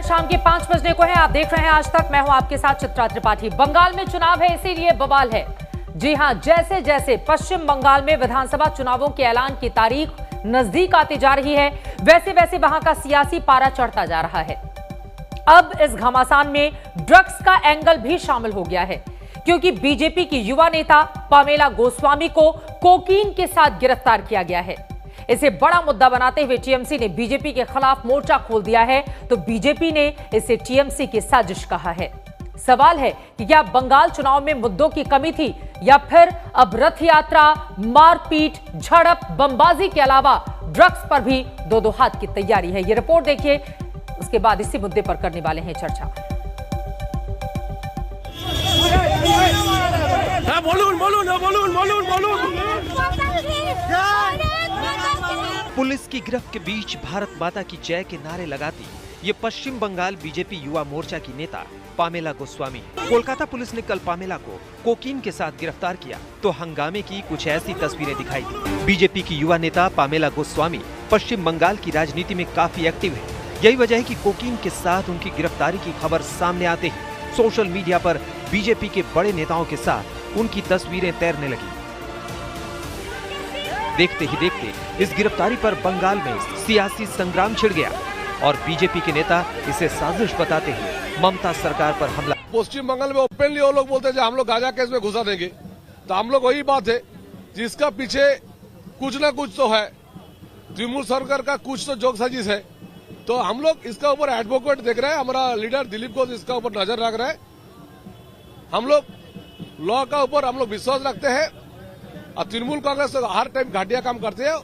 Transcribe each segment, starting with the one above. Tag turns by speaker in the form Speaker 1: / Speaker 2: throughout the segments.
Speaker 1: शाम के 5 बजने को है। आप देख रहे हैं आज तक। मैं हूं आपके साथ चित्रा त्रिपाठी। बंगाल में चुनाव है, इसीलिए बवाल है। जी हां, जैसे जैसे पश्चिम बंगाल में विधानसभा चुनावों के ऐलान की तारीख नजदीक आती जा रही है, वैसे वैसे वहां का सियासी पारा चढ़ता जा रहा है। अब इस घमासान में ड्रग्स का एंगल भी शामिल हो गया है, क्योंकि बीजेपी की युवा नेता पामेला गोस्वामी को कोकीन के साथ गिरफ्तार किया गया है। इसे बड़ा मुद्दा बनाते हुए टीएमसी ने बीजेपी के खिलाफ मोर्चा खोल दिया है, तो बीजेपी ने इसे टीएमसी की साजिश कहा है। सवाल है कि क्या बंगाल चुनाव में मुद्दों की कमी थी, या फिर अब रथ यात्रा, मारपीट, झड़प, बमबाजी के अलावा ड्रग्स पर भी दो हाथ की तैयारी है। ये रिपोर्ट देखिए, उसके बाद इसी मुद्दे पर करने वाले हैं चर्चा।
Speaker 2: पुलिस की गिरफ्त के बीच भारत माता की जय के नारे लगाती ये पश्चिम बंगाल बीजेपी युवा मोर्चा की नेता पामेला गोस्वामी। कोलकाता पुलिस ने कल पामेला को कोकीन के साथ गिरफ्तार किया तो हंगामे की कुछ ऐसी तस्वीरें दिखाई दी। बीजेपी की युवा नेता पामेला गोस्वामी पश्चिम बंगाल की राजनीति में काफी एक्टिव है। यही वजह है कि कोकीन के साथ उनकी गिरफ्तारी की खबर सामने आते ही सोशल मीडिया पर बीजेपी के बड़े नेताओं के साथ उनकी तस्वीरें तैरने लगी। देखते ही देखते इस गिरफ्तारी पर बंगाल में सियासी संग्राम छिड़ गया और बीजेपी के नेता इसे साजिश बताते हुए ममता सरकार पर हमला।
Speaker 3: पश्चिम बंगाल में ओपनली वो लोग बोलते हैं हम लोग गांजा केस में घुसा देंगे, तो हम लोग वही बात है जिसका पीछे कुछ न कुछ तो है, तृणमूल सरकार का कुछ तो जोक साजिश है। तो हम लोग इसका ऊपर एडवोकेट देख रहे हैं, हमारा लीडर दिलीप घोष इसका ऊपर नजर रख रहा है। हम लोग लॉ का ऊपर हम लोग विश्वास रखते हैं और तृणमूल कांग्रेस तो हर टाइम घाटिया काम करते हैं।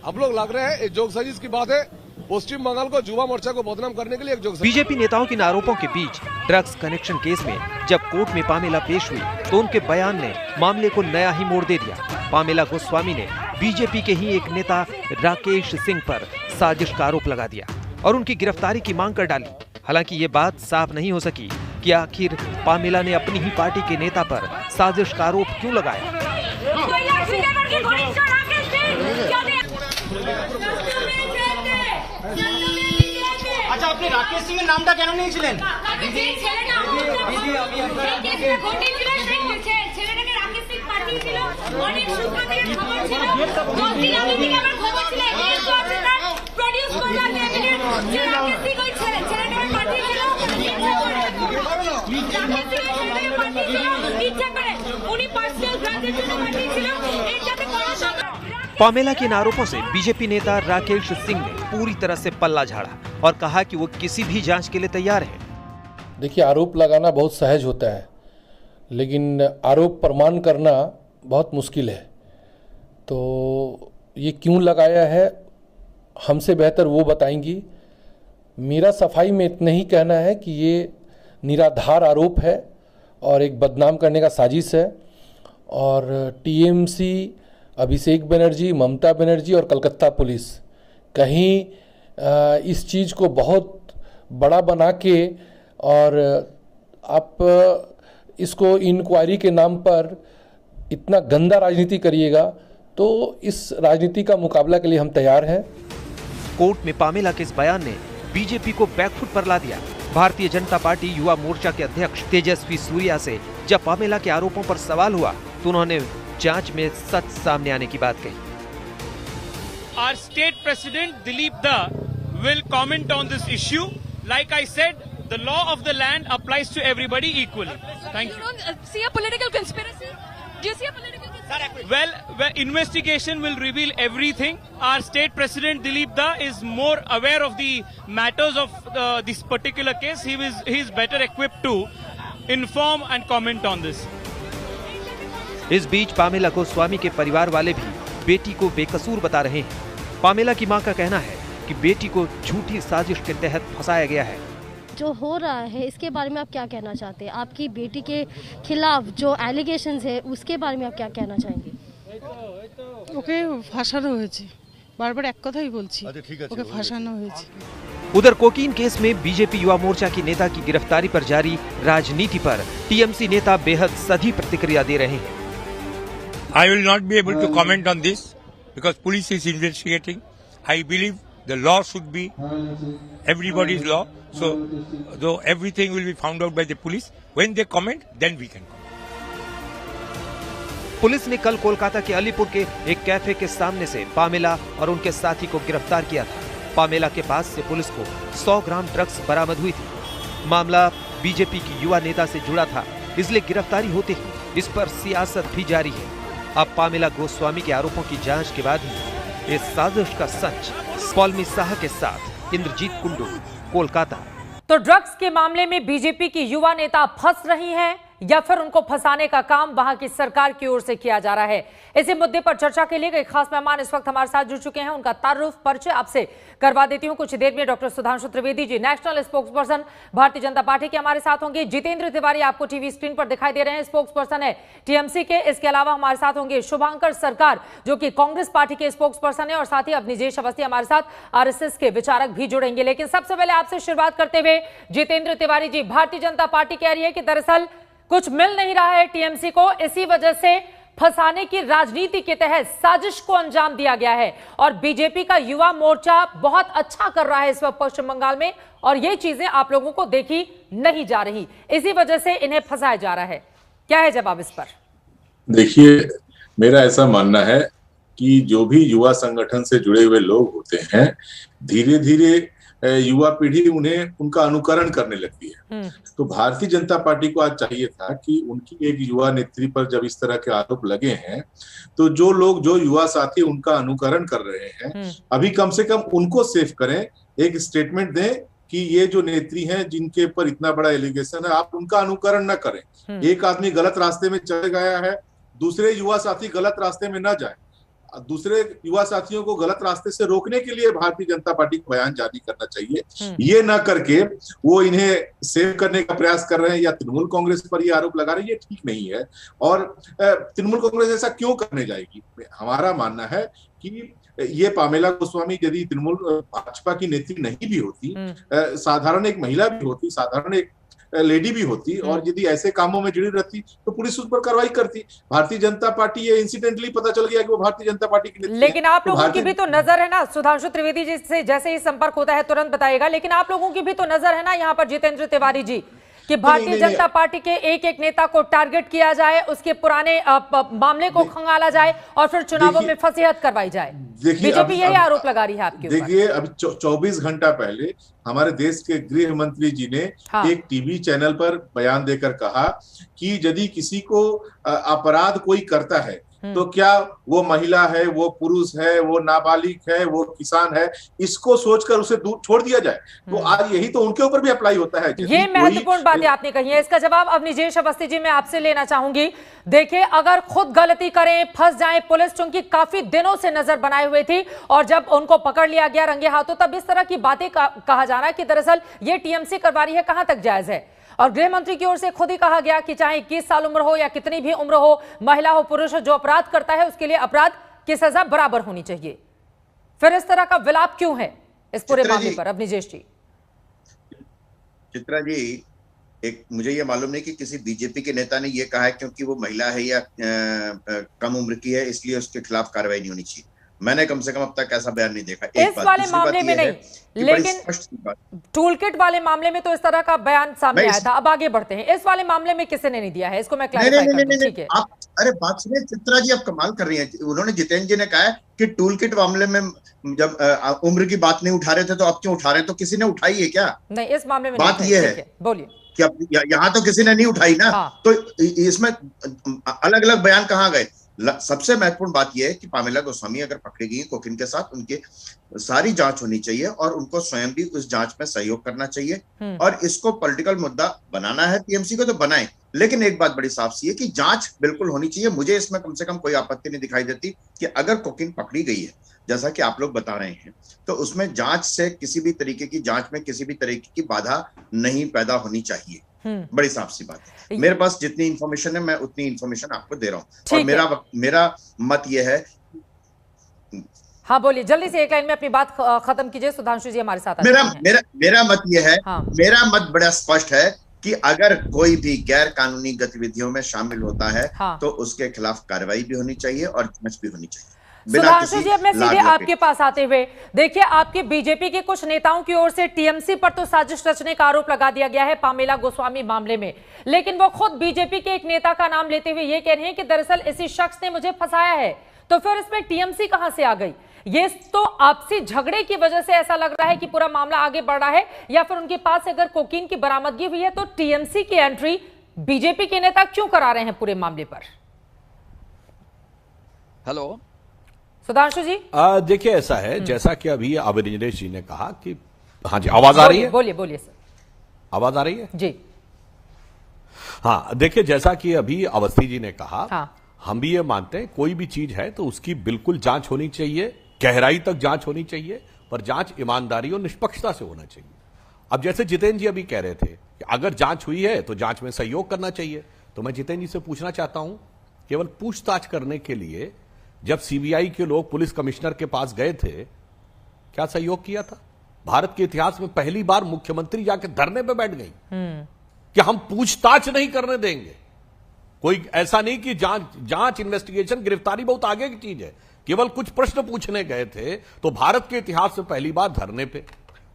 Speaker 3: हम लोग लग रहे हैं ये जोक साजिश की बात है, पश्चिम बंगाल को युवा मोर्चा को बदनाम करने के लिए एक जोक।
Speaker 2: बीजेपी नेताओं के आरोपों के बीच ड्रग्स कनेक्शन केस में जब कोर्ट में पामेला पेश हुई तो उनके बयान ने मामले को नया ही मोड़ दे दिया। पामेला गोस्वामी ने बीजेपी के ही एक नेता राकेश सिंह पर साजिश का आरोप लगा दिया और उनकी गिरफ्तारी की मांग कर डाली। हालांकि ये बात साफ नहीं हो सकी कि आखिर पामेला ने अपनी ही पार्टी के नेता पर साजिश का आरोप क्यों लगाया।
Speaker 4: আচ্ছা, আপনি রাকেশ সিং এর নামটা কেন নিয়েছিলেন?
Speaker 2: पामेला के इन आरोपों से बीजेपी नेता राकेश सिंह ने पूरी तरह से पल्ला झाड़ा और कहा कि वो किसी भी जांच के लिए तैयार है।
Speaker 5: देखिए, आरोप लगाना बहुत सहज होता है, लेकिन आरोप प्रमाण करना बहुत मुश्किल है। तो ये क्यों लगाया है, हमसे बेहतर वो बताएंगी। मेरा सफाई में इतना ही कहना है कि ये निराधार आरोप है और एक बदनाम करने का साजिश है। और टीएमसी, अभिषेक बनर्जी, ममता बनर्जी और कलकत्ता पुलिस कहीं इस चीज़ को बहुत बड़ा बना के और आप इसको इंक्वायरी के नाम पर इतना गंदा राजनीति करिएगा, तो इस राजनीति का मुकाबला के लिए हम तैयार हैं।
Speaker 2: कोर्ट में पामेला के इस बयान ने बीजेपी को बैकफुट पर ला दिया। भारतीय जनता पार्टी युवा मोर्चा के अध्यक्ष तेजस्वी सूर्या से जब पामेला के आरोपों पर सवाल हुआ तो उन्होंने जांच में सच सामने आने की बात कही।
Speaker 6: Our state president Dilip Da will comment on this issue. Like I said, the law of the land applies to everybody equally. Thank you.
Speaker 7: You don't see a political conspiracy? Do you see a political conspiracy?
Speaker 6: Well, investigation will reveal everything. Our state president Dilip Da is more aware of the matters of this particular case. He is better equipped to inform and comment on this.
Speaker 2: इस बीच Pamela Goswami के परिवार वाले भी बेटी को बेकसूर बता रहे हैं। पामेला की मां का कहना है कि बेटी को झूठी साजिश के तहत फंसाया गया है।
Speaker 8: जो हो रहा है इसके बारे में आप क्या कहना चाहते हैं? आपकी बेटी के खिलाफ जो एलिगेशंस है उसके बारे में आप क्या कहना चाहेंगे?
Speaker 9: ওকে ফাঁসানো হয়েছে, বারবার এক কথাই বলছি, ওকে ফাঁসানো হয়েছে।
Speaker 2: उधर कोकीन केस में बीजेपी युवा मोर्चा की नेता की गिरफ्तारी पर जारी राजनीति पर टीएमसी नेता बेहद सधी प्रतिक्रिया दे रहे हैं।
Speaker 10: I will not be able to comment on this because police is investigating. I believe The law should be everybody's law. So, though everything will be found out by the police, when they comment, then we can comment.
Speaker 2: Police ने कल कोलकाता के अलीपुर के एक cafe के सामने से Pamela और उनके साथी को गिरफ्तार किया था। पामेला के पास से पुलिस को 100 ग्राम ड्रग्स बरामद हुई थी। मामला बीजेपी की युवा नेता से जुड़ा था, इसलिए गिरफ्तारी होते ही इस पर सियासत भी जारी है। अब पामेला गोस्वामी के आरोपों की जांच के बाद ही इस साजिश का सच। पौलमी शाह के साथ इंद्रजीत कुंडू, कोलकाता।
Speaker 1: तो ड्रग्स के मामले में बीजेपी की युवा नेता फंस रही हैं या फिर उनको फंसाने का काम वहां की सरकार की ओर से किया जा रहा है? इसी मुद्दे पर चर्चा के लिए एक खास मेहमान इस वक्त हमारे साथ जुड़ चुके हैं। उनका तारुफ परिचय आपसे करवा देती हूं। कुछ देर में doctor Sudhanshu Trivedi ji, national spokesperson Bharatiya Janata party के हमारे साथ होंगे। जितेंद्र तिवारी आपको टीवी स्क्रीन पर दिखाई दे रहे हैं, स्पोक्सपर्सन है टीएमसी के। इसके अलावा हमारे साथ होंगे शुभांकर सरकार, जो कि कांग्रेस पार्टी के स्पोक्सपर्सन है, और साथ ही अवनीजेश अवस्थी हमारे साथ आरएसएस के विचारक भी जुड़ेंगे। लेकिन सबसे पहले आपसे शुरुआत करते हुए जितेंद्र तिवारी जी, भारतीय जनता पार्टी कह रही है कि दरअसल कुछ मिल नहीं रहा है टीएमसी को, इसी वजह से फंसाने की राजनीति के तहत साजिश को अंजाम दिया गया है, और बीजेपी का युवा मोर्चा बहुत अच्छा कर रहा है इस वक्त पश्चिम बंगाल में, और ये चीजें आप लोगों को देखी नहीं जा रही, इसी वजह से इन्हें फंसाया जा रहा है। क्या है जवाब इस पर?
Speaker 11: देखिए, मेरा ऐसा मानना है कि जो भी युवा संगठन से जुड़े हुए लोग होते हैं, धीरे धीरे युवा पीढ़ी उन्हें उनका अनुकरण करने लगती है। तो भारतीय जनता पार्टी को आज चाहिए था कि उनकी एक युवा नेत्री पर जब इस तरह के आरोप लगे हैं, तो जो लोग, जो युवा साथी उनका अनुकरण कर रहे हैं, अभी कम से कम उनको सेफ करें, एक स्टेटमेंट दें कि ये जो नेत्री हैं जिनके ऊपर इतना बड़ा एलिगेशन है, आप उनका अनुकरण न करें। एक आदमी गलत रास्ते में चले गया है, दूसरे युवा साथी गलत रास्ते में न जाए। दूसरे युवा साथियों को गलत रास्ते से रोकने के लिए भारतीय जनता पार्टी को बयान जारी करना चाहिए। ये ना करके वो इन्हें सेव करने का प्रयास कर रहे हैं या तृणमूल कांग्रेस पर ये आरोप लगा रहे हैं, ये ठीक नहीं है। और तृणमूल कांग्रेस ऐसा क्यों करने जाएगी? हमारा मानना है कि ये पामेला गोस्वामी यदि तृणमूल भाजपा की नेत्री नहीं भी होती, साधारण एक महिला भी होती, साधारण एक लेडी भी होती, और यदि ऐसे कामों में जुड़ी रहती तो पुलिस उस पर कार्रवाई करती। भारतीय जनता पार्टी, ये इंसिडेंटली पता चल गया कि वो भारतीय जनता पार्टी की नेत्री।
Speaker 1: लेकिन आप लोगों की भी तो नजर है ना, सुधांशु त्रिवेदी जी से जैसे ही संपर्क होता है तुरंत बताइएगा, लेकिन आप लोगों की भी तो नजर है ना यहाँ पर जितेंद्र तिवारी जी, कि भारतीय जनता पार्टी के एक एक नेता को टारगेट किया जाए, उसके पुराने मामले को खंगाला जाए और फिर चुनावों में फसीहत करवाई जाए। बीजेपी यही आरोप लगा रही है आपके ऊपर।
Speaker 11: देखिए, अभी 24 घंटा पहले हमारे देश के गृह मंत्री जी ने एक टीवी चैनल पर बयान देकर कहा कि यदि किसी को अपराध कोई करता है, तो क्या वो महिला है, वो पुरुष है, वो नाबालिग है, वो किसान है, इसको सोचकर उसे दूर छोड़ दिया जाए। तो आज यही तो उनके ऊपर भी अप्लाई होता है।
Speaker 1: ये महत्वपूर्ण बातें आपने कही है। इसका जवाब अवनीजेश अवस्थी जी मैं आपसे लेना चाहूंगी। देखिए, अगर खुद गलती करें, फंस जाए, पुलिस चूंकि काफी दिनों से नजर बनाए हुए थी, और जब उनको पकड़ लिया गया रंगे हाथों, तब इस तरह की बातें कहा जा रहा है कि दरअसल ये टीएमसी करवा रही है, कहां तक जायज है? और गृह मंत्री की ओर से खुद ही कहा गया कि चाहे 21 साल उम्र हो या कितनी भी उम्र हो, महिला हो पुरुष हो, जो अपराध करता है उसके लिए अपराध की सजा बराबर होनी चाहिए। फिर इस तरह का विलाप क्यों है इस पूरे मामले पर? अवनीजेश जी।
Speaker 12: चित्रा जी, एक मुझे ये मालूम नहीं कि किसी बीजेपी के नेता ने ये कहा है क्योंकि वो महिला है या कम उम्र की है इसलिए उसके खिलाफ कार्रवाई नहीं होनी चाहिए। मैंने कम से कम अब तक ऐसा बयान नहीं देखा।
Speaker 1: इस वाले मामले में नहीं, लेकिन टूलकिट वाले मामले में तो इस तरह का बयान सामने आया था। अब आगे बढ़ते हैं, इस वाले मामले में किसी ने नहीं दिया है, इसको मैं क्लैरिफाई कर दूं, ठीक है?
Speaker 12: अरे बात सुनिए चित्रा जी, आप कमाल कर रही हैं। उन्होंने, जितेंद्र जी ने कहा है कि टूलकिट मामले में जब उम्र की बात नहीं उठा रहे थे तो अब क्यों उठा रहे हैं? तो किसी ने उठाई है क्या?
Speaker 1: नहीं, इस मामले में
Speaker 12: बात ये है,
Speaker 1: बोलिए,
Speaker 12: कि यहाँ तो किसी ने नहीं उठाई ना। तो इसमें अलग अलग बयान कहाँ गए? सबसे महत्वपूर्ण बात यह है कि पामेला गोस्वामी अगर पकड़ी गई कोकीन के साथ, उनके सारी जांच होनी चाहिए और उनको स्वयं भी उस जांच में सहयोग करना चाहिए। और इसको पॉलिटिकल मुद्दा बनाना है टीएमसी को तो बनाए, लेकिन एक बात बड़ी साफ सी है कि जांच बिल्कुल होनी चाहिए। मुझे इसमें कम से कम कोई आपत्ति नहीं दिखाई देती कि अगर कोकीन पकड़ी गई है जैसा कि आप लोग बता रहे हैं, तो उसमें जांच से किसी भी तरीके की, जांच में किसी भी तरीके की बाधा नहीं पैदा होनी चाहिए। बड़ी साफ सी बात है। मेरे पास जितनी इंफॉर्मेशन है मैं उतनी इंफॉर्मेशन आपको दे रहा हूँ, और मेरा मत यह है।
Speaker 1: हाँ बोलिए, जल्दी से एक लाइन में अपनी बात खत्म कीजिए। सुधांशु जी हमारे साथ
Speaker 12: मेरा मत यह है, मेरा मत बड़ा स्पष्ट है कि अगर कोई भी गैर कानूनी गतिविधियों में शामिल होता है तो उसके खिलाफ कार्रवाई भी होनी चाहिए और जांच भी होनी चाहिए।
Speaker 1: सुधांशु जी, अब मैं सीधे आपके पास आते हुए, देखिए आपके बीजेपी के कुछ नेताओं की ओर से टीएमसी पर तो साजिश रचने का आरोप लगा दिया गया है पामेला गोस्वामी मामले में, लेकिन वो खुद बीजेपी के एक नेता का नाम लेते हुए ये कह रहे हैं कि दरअसल इसी शख्स ने मुझे फंसाया है। तो फिर इसमें टीएमसी कहां से आ गई? ये तो आपसी झगड़े की वजह से ऐसा लग रहा है कि पूरा मामला आगे बढ़ रहा है, या फिर उनके पास अगर कोकीन की बरामदगी हुई है तो टीएमसी की एंट्री बीजेपी के नेता क्यों करा रहे हैं पूरे मामले पर?
Speaker 13: हेलो
Speaker 1: सुधांशु जी,
Speaker 13: देखिए ऐसा है, जैसा कि अभी अविनाश जी ने कहा कि हाँ जी, आवाज आ रही है?
Speaker 1: बोलिए बोलिए सर,
Speaker 13: आवाज आ रही है
Speaker 1: जी।
Speaker 13: हाँ, देखिए जैसा कि अभी अवस्थी जी ने कहा,
Speaker 1: हाँ।
Speaker 13: हम भी ये मानते हैं कोई भी चीज है तो उसकी बिल्कुल जांच होनी चाहिए, गहराई तक जांच होनी चाहिए, पर जांच ईमानदारी और निष्पक्षता से होना चाहिए। अब जैसे जितेंद्र जी अभी कह रहे थे कि अगर जांच हुई है तो जांच में सहयोग करना चाहिए, तो मैं जितेंद्र जी से पूछना चाहता हूं, केवल पूछताछ करने के लिए जब सीबीआई के लोग पुलिस कमिश्नर के पास गए थे, क्या सहयोग किया था? भारत के इतिहास में पहली बार मुख्यमंत्री जाके धरने पे बैठ गई कि हम पूछताछ नहीं करने देंगे। कोई ऐसा नहीं कि जांच इन्वेस्टिगेशन गिरफ्तारी बहुत आगे की चीज है, केवल कुछ प्रश्न पूछने गए थे तो भारत के इतिहास में पहली बार धरने पे।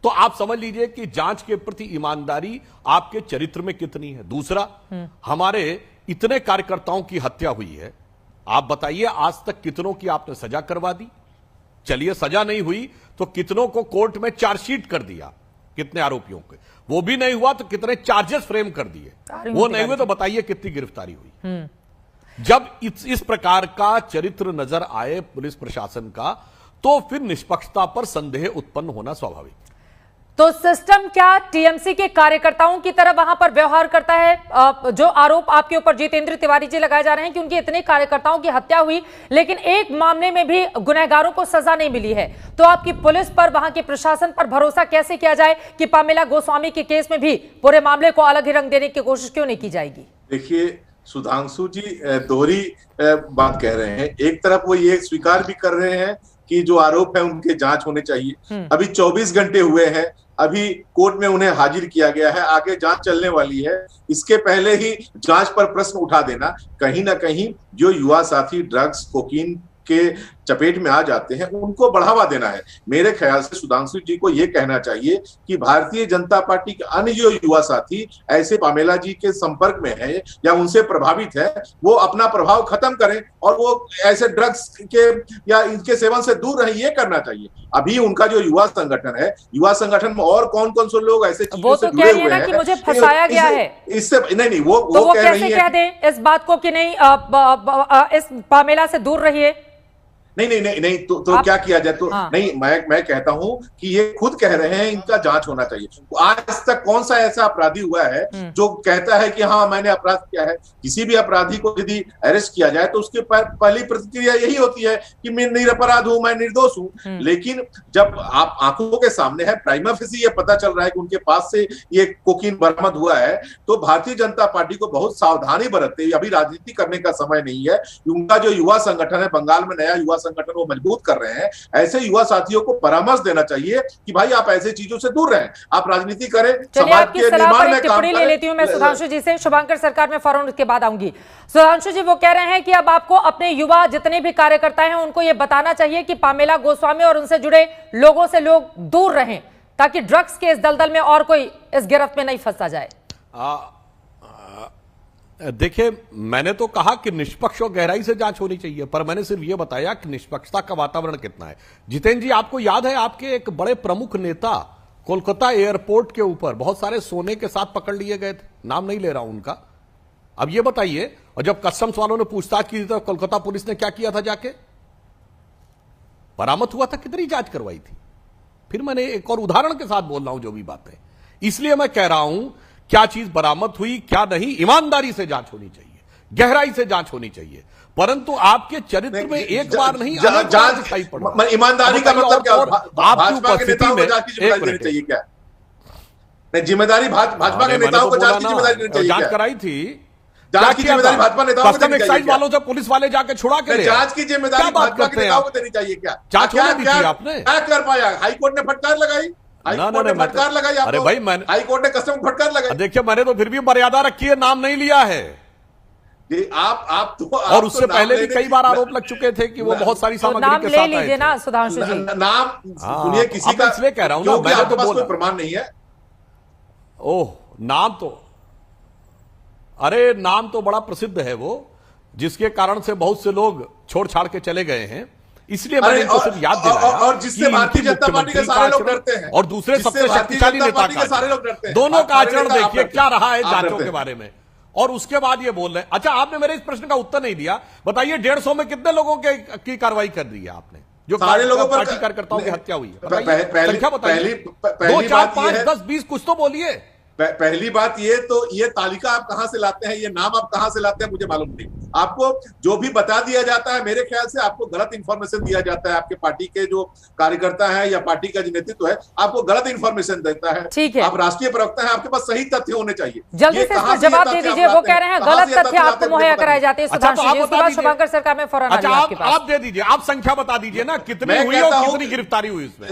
Speaker 13: तो आप समझ लीजिए कि जांच के प्रति ईमानदारी आपके चरित्र में कितनी है। दूसरा, हमारे इतने कार्यकर्ताओं की हत्या हुई है, आप बताइए आज तक कितनों की आपने सजा करवा दी? चलिए सजा नहीं हुई तो कितनों को कोर्ट में चार्जशीट कर दिया, कितने आरोपियों के, वो भी नहीं हुआ तो कितने चार्जेस फ्रेम कर दिए, वो नहीं हुए तो बताइए कितनी गिरफ्तारी हुई। जब इस प्रकार का चरित्र नजर आए पुलिस प्रशासन का, तो फिर निष्पक्षता पर संदेह उत्पन्न होना स्वाभाविक।
Speaker 1: तो सिस्टम क्या टीएमसी के कार्यकर्ताओं की तरह वहां पर व्यवहार करता है? जो आरोप आपके ऊपर जितेंद्र तिवारी जी लगाए जा रहे हैं कि उनके इतने कार्यकर्ताओं की हत्या हुई, लेकिन एक मामले में भी गुनहगारों को सजा नहीं मिली है, तो आपकी पुलिस पर, वहां के प्रशासन पर भरोसा कैसे किया जाए कि पामेला गोस्वामी के केस में भी पूरे मामले को अलग ही रंग देने की कोशिश क्यों नहीं की जाएगी?
Speaker 11: देखिए सुधांशु जी दोहरी बात कह रहे हैं। एक तरफ वो ये स्वीकार भी कर रहे हैं कि जो आरोप है उनके जांच होने चाहिए। अभी 24 घंटे हुए हैं, अभी कोर्ट में उन्हें हाजिर किया गया है, आगे जांच चलने वाली है। इसके पहले ही जांच पर प्रश्न उठा देना, कहीं ना कहीं जो युवा साथी ड्रग्स कोकीन के चपेट में आ जाते हैं उनको बढ़ावा देना है। मेरे ख्याल से सुधांशु जी को यह कहना चाहिए कि भारतीय जनता पार्टी के अन्य जो युवा साथी ऐसे पामेला जी के संपर्क में है या उनसे प्रभावित है, वो अपना प्रभाव खत्म करें और वो ऐसे ड्रग्स के या इनके सेवन से दूर रहे, ये करना चाहिए। अभी उनका जो युवा संगठन है, युवा संगठन में और कौन कौन से लोग ऐसे चीजों से जुड़े हुए हैं,
Speaker 1: मुझे फंसाया गया है,
Speaker 11: इससे नहीं वो कह रही है,
Speaker 1: कह दें इस बात को कि नहीं इस पामेला से दूर रहिए।
Speaker 11: नहीं तो क्या किया जाए? तो नहीं, मैं कहता हूं कि ये खुद कह रहे हैं इनका जांच होना चाहिए। आज तक कौन सा ऐसा अपराधी हुआ है जो कहता है कि हाँ मैंने अपराध किया है? किसी भी अपराधी को यदि अरेस्ट किया जाए तो उसकी पहली प्रतिक्रिया यही होती है कि मैं निरपराध हूं, मैं निर्दोष हूं। लेकिन जब आप आंखों के सामने है, प्राइमा फेसी ये पता चल रहा है कि उनके पास से ये कोकीन बरामद हुआ है, तो भारतीय जनता पार्टी को बहुत सावधानी बरतते हुए, अभी राजनीति करने का समय नहीं है। उनका जो युवा संगठन है, बंगाल में नया युवा संगठन वो मजबूत कर रहे हैं, ऐसे युवा साथियों को परामर्श देना चाहिए कि भाई आप ऐसे चीजों से दूर रहें, आप राजनीति करें, समाज के निर्माण में काम करें।
Speaker 1: ले लेती हूं मैं सुधांशु जी से, शुभांकर सरकार में फौरन उसके बाद आऊंगी। सुधांशु जी, वो कह रहे हैं कि अब आपको अपने युवा जितने भी कार्यकर्ता हैं उनको ये बताना चाहिए कि पामेला गोस्वामी और उनसे जुड़े लोगों से लोग दूर रहें, ताकि ड्रग्स के इस दलदल में और कोई इस गिरफ्त में नहीं फंसा जाए।
Speaker 13: देखिए, मैंने तो कहा कि निष्पक्ष और गहराई से जांच होनी चाहिए, पर मैंने सिर्फ यह बताया कि निष्पक्षता का वातावरण कितना है। जितेंद्र जी, आपको याद है आपके एक बड़े प्रमुख नेता कोलकाता एयरपोर्ट के ऊपर बहुत सारे सोने के साथ पकड़ लिए गए थे, नाम नहीं ले रहा हूं उनका। अब यह बताइए, और जब कस्टम्स वालों ने पूछताछ की थी तो कोलकाता पुलिस ने क्या किया था? जाके बरामद हुआ था, कितनी जांच करवाई थी? फिर मैंने एक और उदाहरण के साथ बोल रहा हूं जो भी बात है, इसलिए मैं कह रहा हूं क्या चीज बरामद हुई क्या नहीं, ईमानदारी से जांच होनी चाहिए, गहराई से जांच होनी चाहिए। परंतु आपके चरित्र में एक बार नहीं
Speaker 11: जांच दिखाई पड़ा। ईमानदारी का मतलब क्या? भाजपा के नेताओं को जांच की जिम्मेदारी देनी चाहिए क्या? नहीं, जिम्मेदारी भाजपा के नेताओं को जांच की जिम्मेदारी देनी चाहिए।
Speaker 13: जांच कराई थी,
Speaker 11: जांच की जिम्मेदारी भाजपा नेताओं को देनी चाहिए।
Speaker 13: वालों से पुलिस वाले जाके छुड़ा के
Speaker 11: जांच की जिम्मेदारी भाजपा के नेताओं को देनी चाहिए क्या?
Speaker 13: जांच होने दी थी आपने,
Speaker 11: क्या कर पाया? हाईकोर्ट ने फटकार लगाई, हाईकोर्ट ने फटकार लगाई।
Speaker 13: अरे भाई, मैंने
Speaker 11: हाईकोर्ट ने कस्टम फटकार लगाई।
Speaker 13: देखिए, मैंने तो फिर भी मर्यादा रखी है, नाम नहीं लिया है।
Speaker 11: आप तो
Speaker 13: और उससे पहले भी कई बार आरोप लग चुके थे कि वो बहुत सारी सामग्री के साथ आए थे।
Speaker 1: ना सुधांशु जी,
Speaker 11: नाम सुनिए किसी का,
Speaker 13: इसलिए कह रहा हूं ना,
Speaker 11: क्योंकि
Speaker 13: मैंने
Speaker 11: आपके
Speaker 13: तो
Speaker 11: पास
Speaker 13: बोला
Speaker 11: कोई प्रमाण नहीं है।
Speaker 13: ओह, नाम तो, अरे नाम तो बड़ा प्रसिद्ध है वो, जिसके कारण से बहुत से लोग छोड़ छाड़ के चले गए हैं, इसलिए मैंने इनको सिर्फ याद दिलाया।
Speaker 11: और जिससे भारतीय जनता पार्टी के सारे लोग डरते हैं,
Speaker 13: और दूसरे सबसे शक्तिशाली नेता का
Speaker 11: सारे लोग डरते हैं।
Speaker 13: दोनों का आचरण देखिए क्या रहा है जांचों के बारे में, और उसके बाद ये बोल रहे हैं। अच्छा, आपने मेरे इस प्रश्न का उत्तर नहीं दिया, बताइए 150 में कितने लोगों की कार्रवाई कर दी है आपने, जो
Speaker 11: सारे लोगों पर
Speaker 13: पार्टी कार्यकर्ताओं की हत्या हुई है?
Speaker 11: संख्या
Speaker 13: बताइए, 2, 4, 5, 10, 20 कुछ तो बोलिए।
Speaker 11: पहली बात ये तालिका आप कहां से लाते हैं, ये नाम आप कहां से लाते हैं, मुझे मालूम नहीं। आपको जो भी बता दिया जाता है, मेरे ख्याल से आपको गलत इंफॉर्मेशन दिया जाता है। आपके पार्टी के जो कार्यकर्ता है या पार्टी का जो नेतृत्व है, आपको गलत इंफॉर्मेशन देता है।
Speaker 1: ठीक है,
Speaker 11: आप राष्ट्रीय प्रवक्ता हैं, आपके पास सही तथ्य होने चाहिए।
Speaker 1: जल्दी से इसका जवाब दे दीजिए। वो कह रहे हैं गलत तथ्य आपको मुहैया कराए जाते हैं। शुभंकर सरकार में फौरन
Speaker 13: आप दे दीजिए, आप संख्या बता दीजिए ना, कितनी हुई और कितनी गिरफ्तारी हुई इसमें।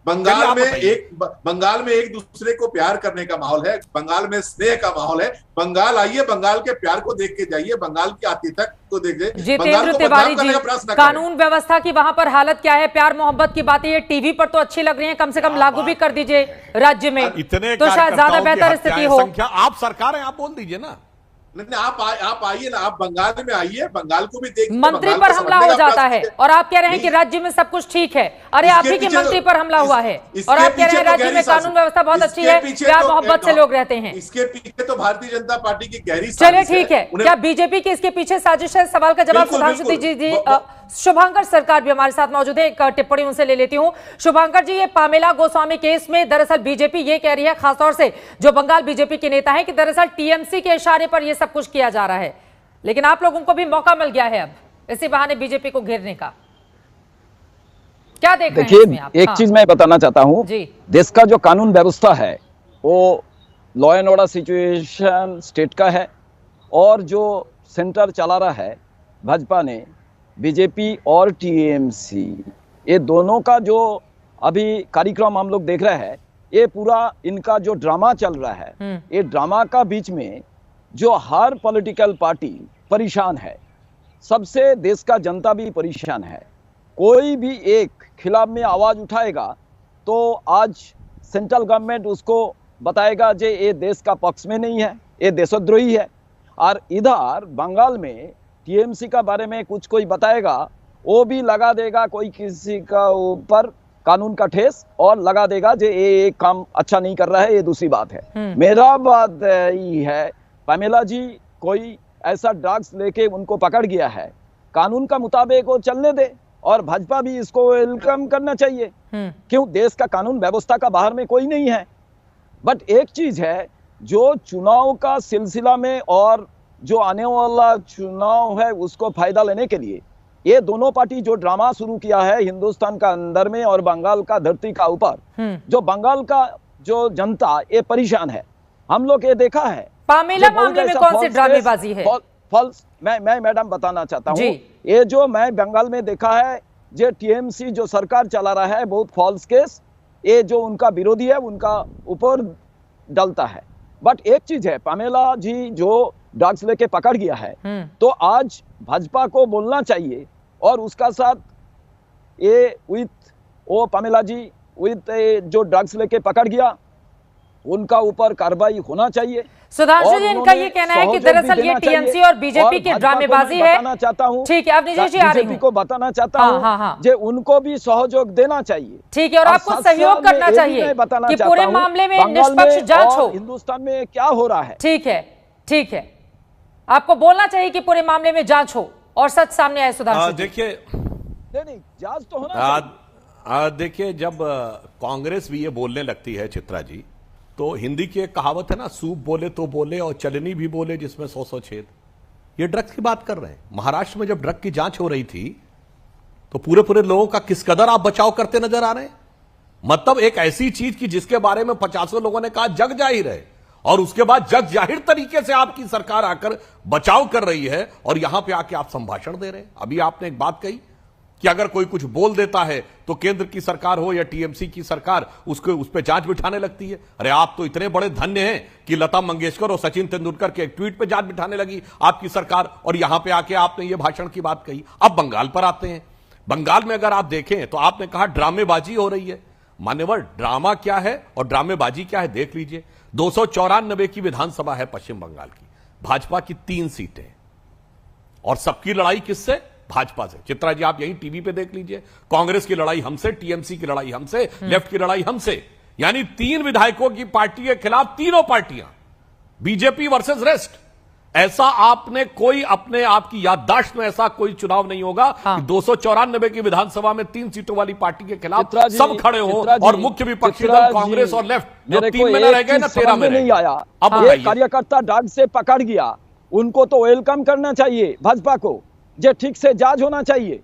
Speaker 11: बंगाल में एक दूसरे को प्यार करने का माहौल है, बंगाल में स्नेह का माहौल है। बंगाल आइए, बंगाल के प्यार को देख के जाइए, बंगाल की आतिथ्यता को देखिए।
Speaker 1: जितेंद्र तिवारी जी, कानून व्यवस्था की वहां पर हालत क्या है? प्यार मोहब्बत की बातें ये टीवी पर तो अच्छी लग रही है, कम से कम लागू भी कर दीजिए राज्य में,
Speaker 13: इतने
Speaker 1: तो शायद ज्यादा बेहतर स्थिति हो।
Speaker 13: आप सरकार है, आप बोल दीजिए ना।
Speaker 11: नहीं, आप आइए ना, आप बंगाल में आइए, बंगाल को भी देखिए।
Speaker 1: मंत्री पर हमला हो जाता है और आप कह रहे हैं कि राज्य में सब कुछ ठीक है। अरे आप ही के मंत्री पर हमला हुआ है और आप कह रहे हैं राज्य में कानून व्यवस्था बहुत अच्छी है, प्यार मोहब्बत से लोग रहते हैं।
Speaker 11: इसके पीछे तो भारतीय जनता पार्टी की गहरी
Speaker 1: चलिए ठीक है, क्या बीजेपी की इसके पीछे साजिश है? सवाल का जवाब सुधांशु जी। शुभंकर सरकार भी हमारे साथ मौजूद है, एक टिप्पणी उनसे ले लेती हूं। शुभंकर जी, ये पामेला गोस्वामी केस में दरअसल बीजेपी ये कह रही है, खासतौर से जो बंगाल बीजेपी के नेता है, कि दरअसल टीएमसी के इशारे पर ये सब कुछ किया जा रहा है, लेकिन आप लोगों को भी मौका मिल गया है अब इसी बहाने बीजेपी को घेरने का। क्या देख रहे हैं इसमें आप?
Speaker 14: एक चीज मैं बताना चाहता हूं, देश का जो कानून व्यवस्था है वो law and order situation state का है, और जो सेंटर चला रहा है भाजपा ने, बीजेपी और टीएमसी, ये दोनों का जो अभी कार्यक्रम हम लोग देख रहे हैं, ये पूरा इनका जो ड्रामा चल रहा है, ये ड्रामा का बीच में जो हर पॉलिटिकल पार्टी परेशान है, सबसे देश का जनता भी परेशान है। कोई भी एक खिलाफ में आवाज उठाएगा तो आज सेंट्रल गवर्नमेंट उसको बताएगा जे ये देश का पक्ष में नहीं है, ये देशद्रोही है। और इधर बंगाल में टीएमसी का बारे में कुछ कोई बताएगा, वो भी लगा देगा कोई किसी का ऊपर कानून का ठेस, और लगा देगा जे ये काम अच्छा नहीं कर रहा है, ये दूसरी बात है। मेरा बात ये है, पामेला जी कोई ऐसा ड्रग्स लेके उनको पकड़ गया है, कानून का मुताबिक वो चलने दे, और भाजपा भी इसको वेलकम करना चाहिए। क्यों? देश का कानून व्यवस्था का बाहर में कोई नहीं है। बट एक चीज है, जो चुनाव का सिलसिला में और जो आने वाला चुनाव है उसको फायदा लेने के लिए ये दोनों पार्टी जो ड्रामा शुरू किया है हिंदुस्तान का अंदर में और बंगाल का धरती का ऊपर, जो बंगाल का जो जनता ये परेशान है। हम लोग ये देखा है
Speaker 1: पामेला मामले में कौन सी ड्रामेबाजी है?
Speaker 14: फॉल्स मैं मैडम बताना चाहता हूँ, ये जो मैं बंगाल में देखा है, जो टीएमसी जो सरकार चला रहा है, बहुत फॉल्स केस, ये जो उनका विरोधी है उनका ऊपर डलता है। बट एक चीज है, पामेला जी जो ड्रग्स लेके पकड़ गया है, तो आज भाजपा को बोलना चाहिए, और उसका साथ ये विथ वो पामेला जी विथ जो ड्रग्स लेके पकड़ गया उनका ऊपर कार्रवाई होना चाहिए।
Speaker 1: सुधांशु जी, इनका ये कहना है कि दरअसल ये टीएमसी और बीजेपी की ड्रामेबाजी है।
Speaker 14: बताना चाहता हूँ,
Speaker 1: ठीक है, अब निजी जी आ रही हूँ,
Speaker 14: को बताना चाहता हूँ जे उनको भी सहयोग देना चाहिए।
Speaker 1: ठीक है, और आपको सहयोग करना चाहिए कि पूरे मामले में निष्पक्ष जांच हो।
Speaker 14: हिंदुस्तान में क्या हो रहा है?
Speaker 1: ठीक है, ठीक है, आपको बोलना चाहिए कि पूरे मामले में जांच हो और सच सामने आए। सुधांशु
Speaker 13: देखिए,
Speaker 14: जांच तो होना।
Speaker 13: देखिए, जब कांग्रेस भी ये बोलने लगती है चित्रा जी, तो हिंदी की एक कहावत है ना, सूप बोले तो बोले और चलनी भी बोले जिसमें 100 छेद। ये ड्रग्स की बात कर रहे हैं। महाराष्ट्र में जब ड्रग की जांच हो रही थी तो पूरे लोगों का किस कदर आप बचाव करते नजर आ रहे हैं। मतलब एक ऐसी चीज की जिसके बारे में 50 लोगों ने कहा जग जाहिर है, और उसके बाद जग जाहिर तरीके से आपकी सरकार आकर बचाव कर रही है, और यहां पे आके आप संभाषण दे रहे हैं। अभी आपने एक बात कही कि अगर कोई कुछ बोल देता है तो केंद्र की सरकार हो या टीएमसी की सरकार उसको उस पर जांच बिठाने लगती है। अरे आप तो इतने बड़े धन्य हैं कि लता मंगेशकर और सचिन तेंदुलकर के एक ट्वीट पे जांच बिठाने लगी आपकी सरकार, और यहां पे आके आपने ये भाषण की बात कही। अब बंगाल पर आते हैं। बंगाल में अगर आप देखें तो आपने कहा ड्रामेबाजी हो रही है। मान्यवर, ड्रामा क्या है और ड्रामेबाजी क्या है देख लीजिए। 294 की विधानसभा है पश्चिम बंगाल की, भाजपा की 3 सीटें, और सबकी लड़ाई किससे? भाजपा से। चित्रा जी आप यहीं टीवी पे देख लीजिए, कांग्रेस की लड़ाई हमसे, टीएमसी की लड़ाई हमसे, लेफ्ट की लड़ाई हमसे। यानी 3 विधायकों की पार्टी के खिलाफ तीनों पार्टियां, बीजेपी वर्सेस रेस्ट। ऐसा आपने कोई अपने आपकी याददाश्त में ऐसा कोई चुनाव नहीं होगा कि 294 की विधानसभा में 3 सीटों वाली पार्टी के खिलाफ सब खड़े हो और मुख्य विपक्षी दल कांग्रेस और लेफ्ट जो 3 में न रह गए ना 13 में
Speaker 14: नहीं आया। अब कार्यकर्ता डांट से पकड़ गया, उनको तो वेलकम करना चाहिए भाजपा को, जो ठीक से जांच होना चाहिए।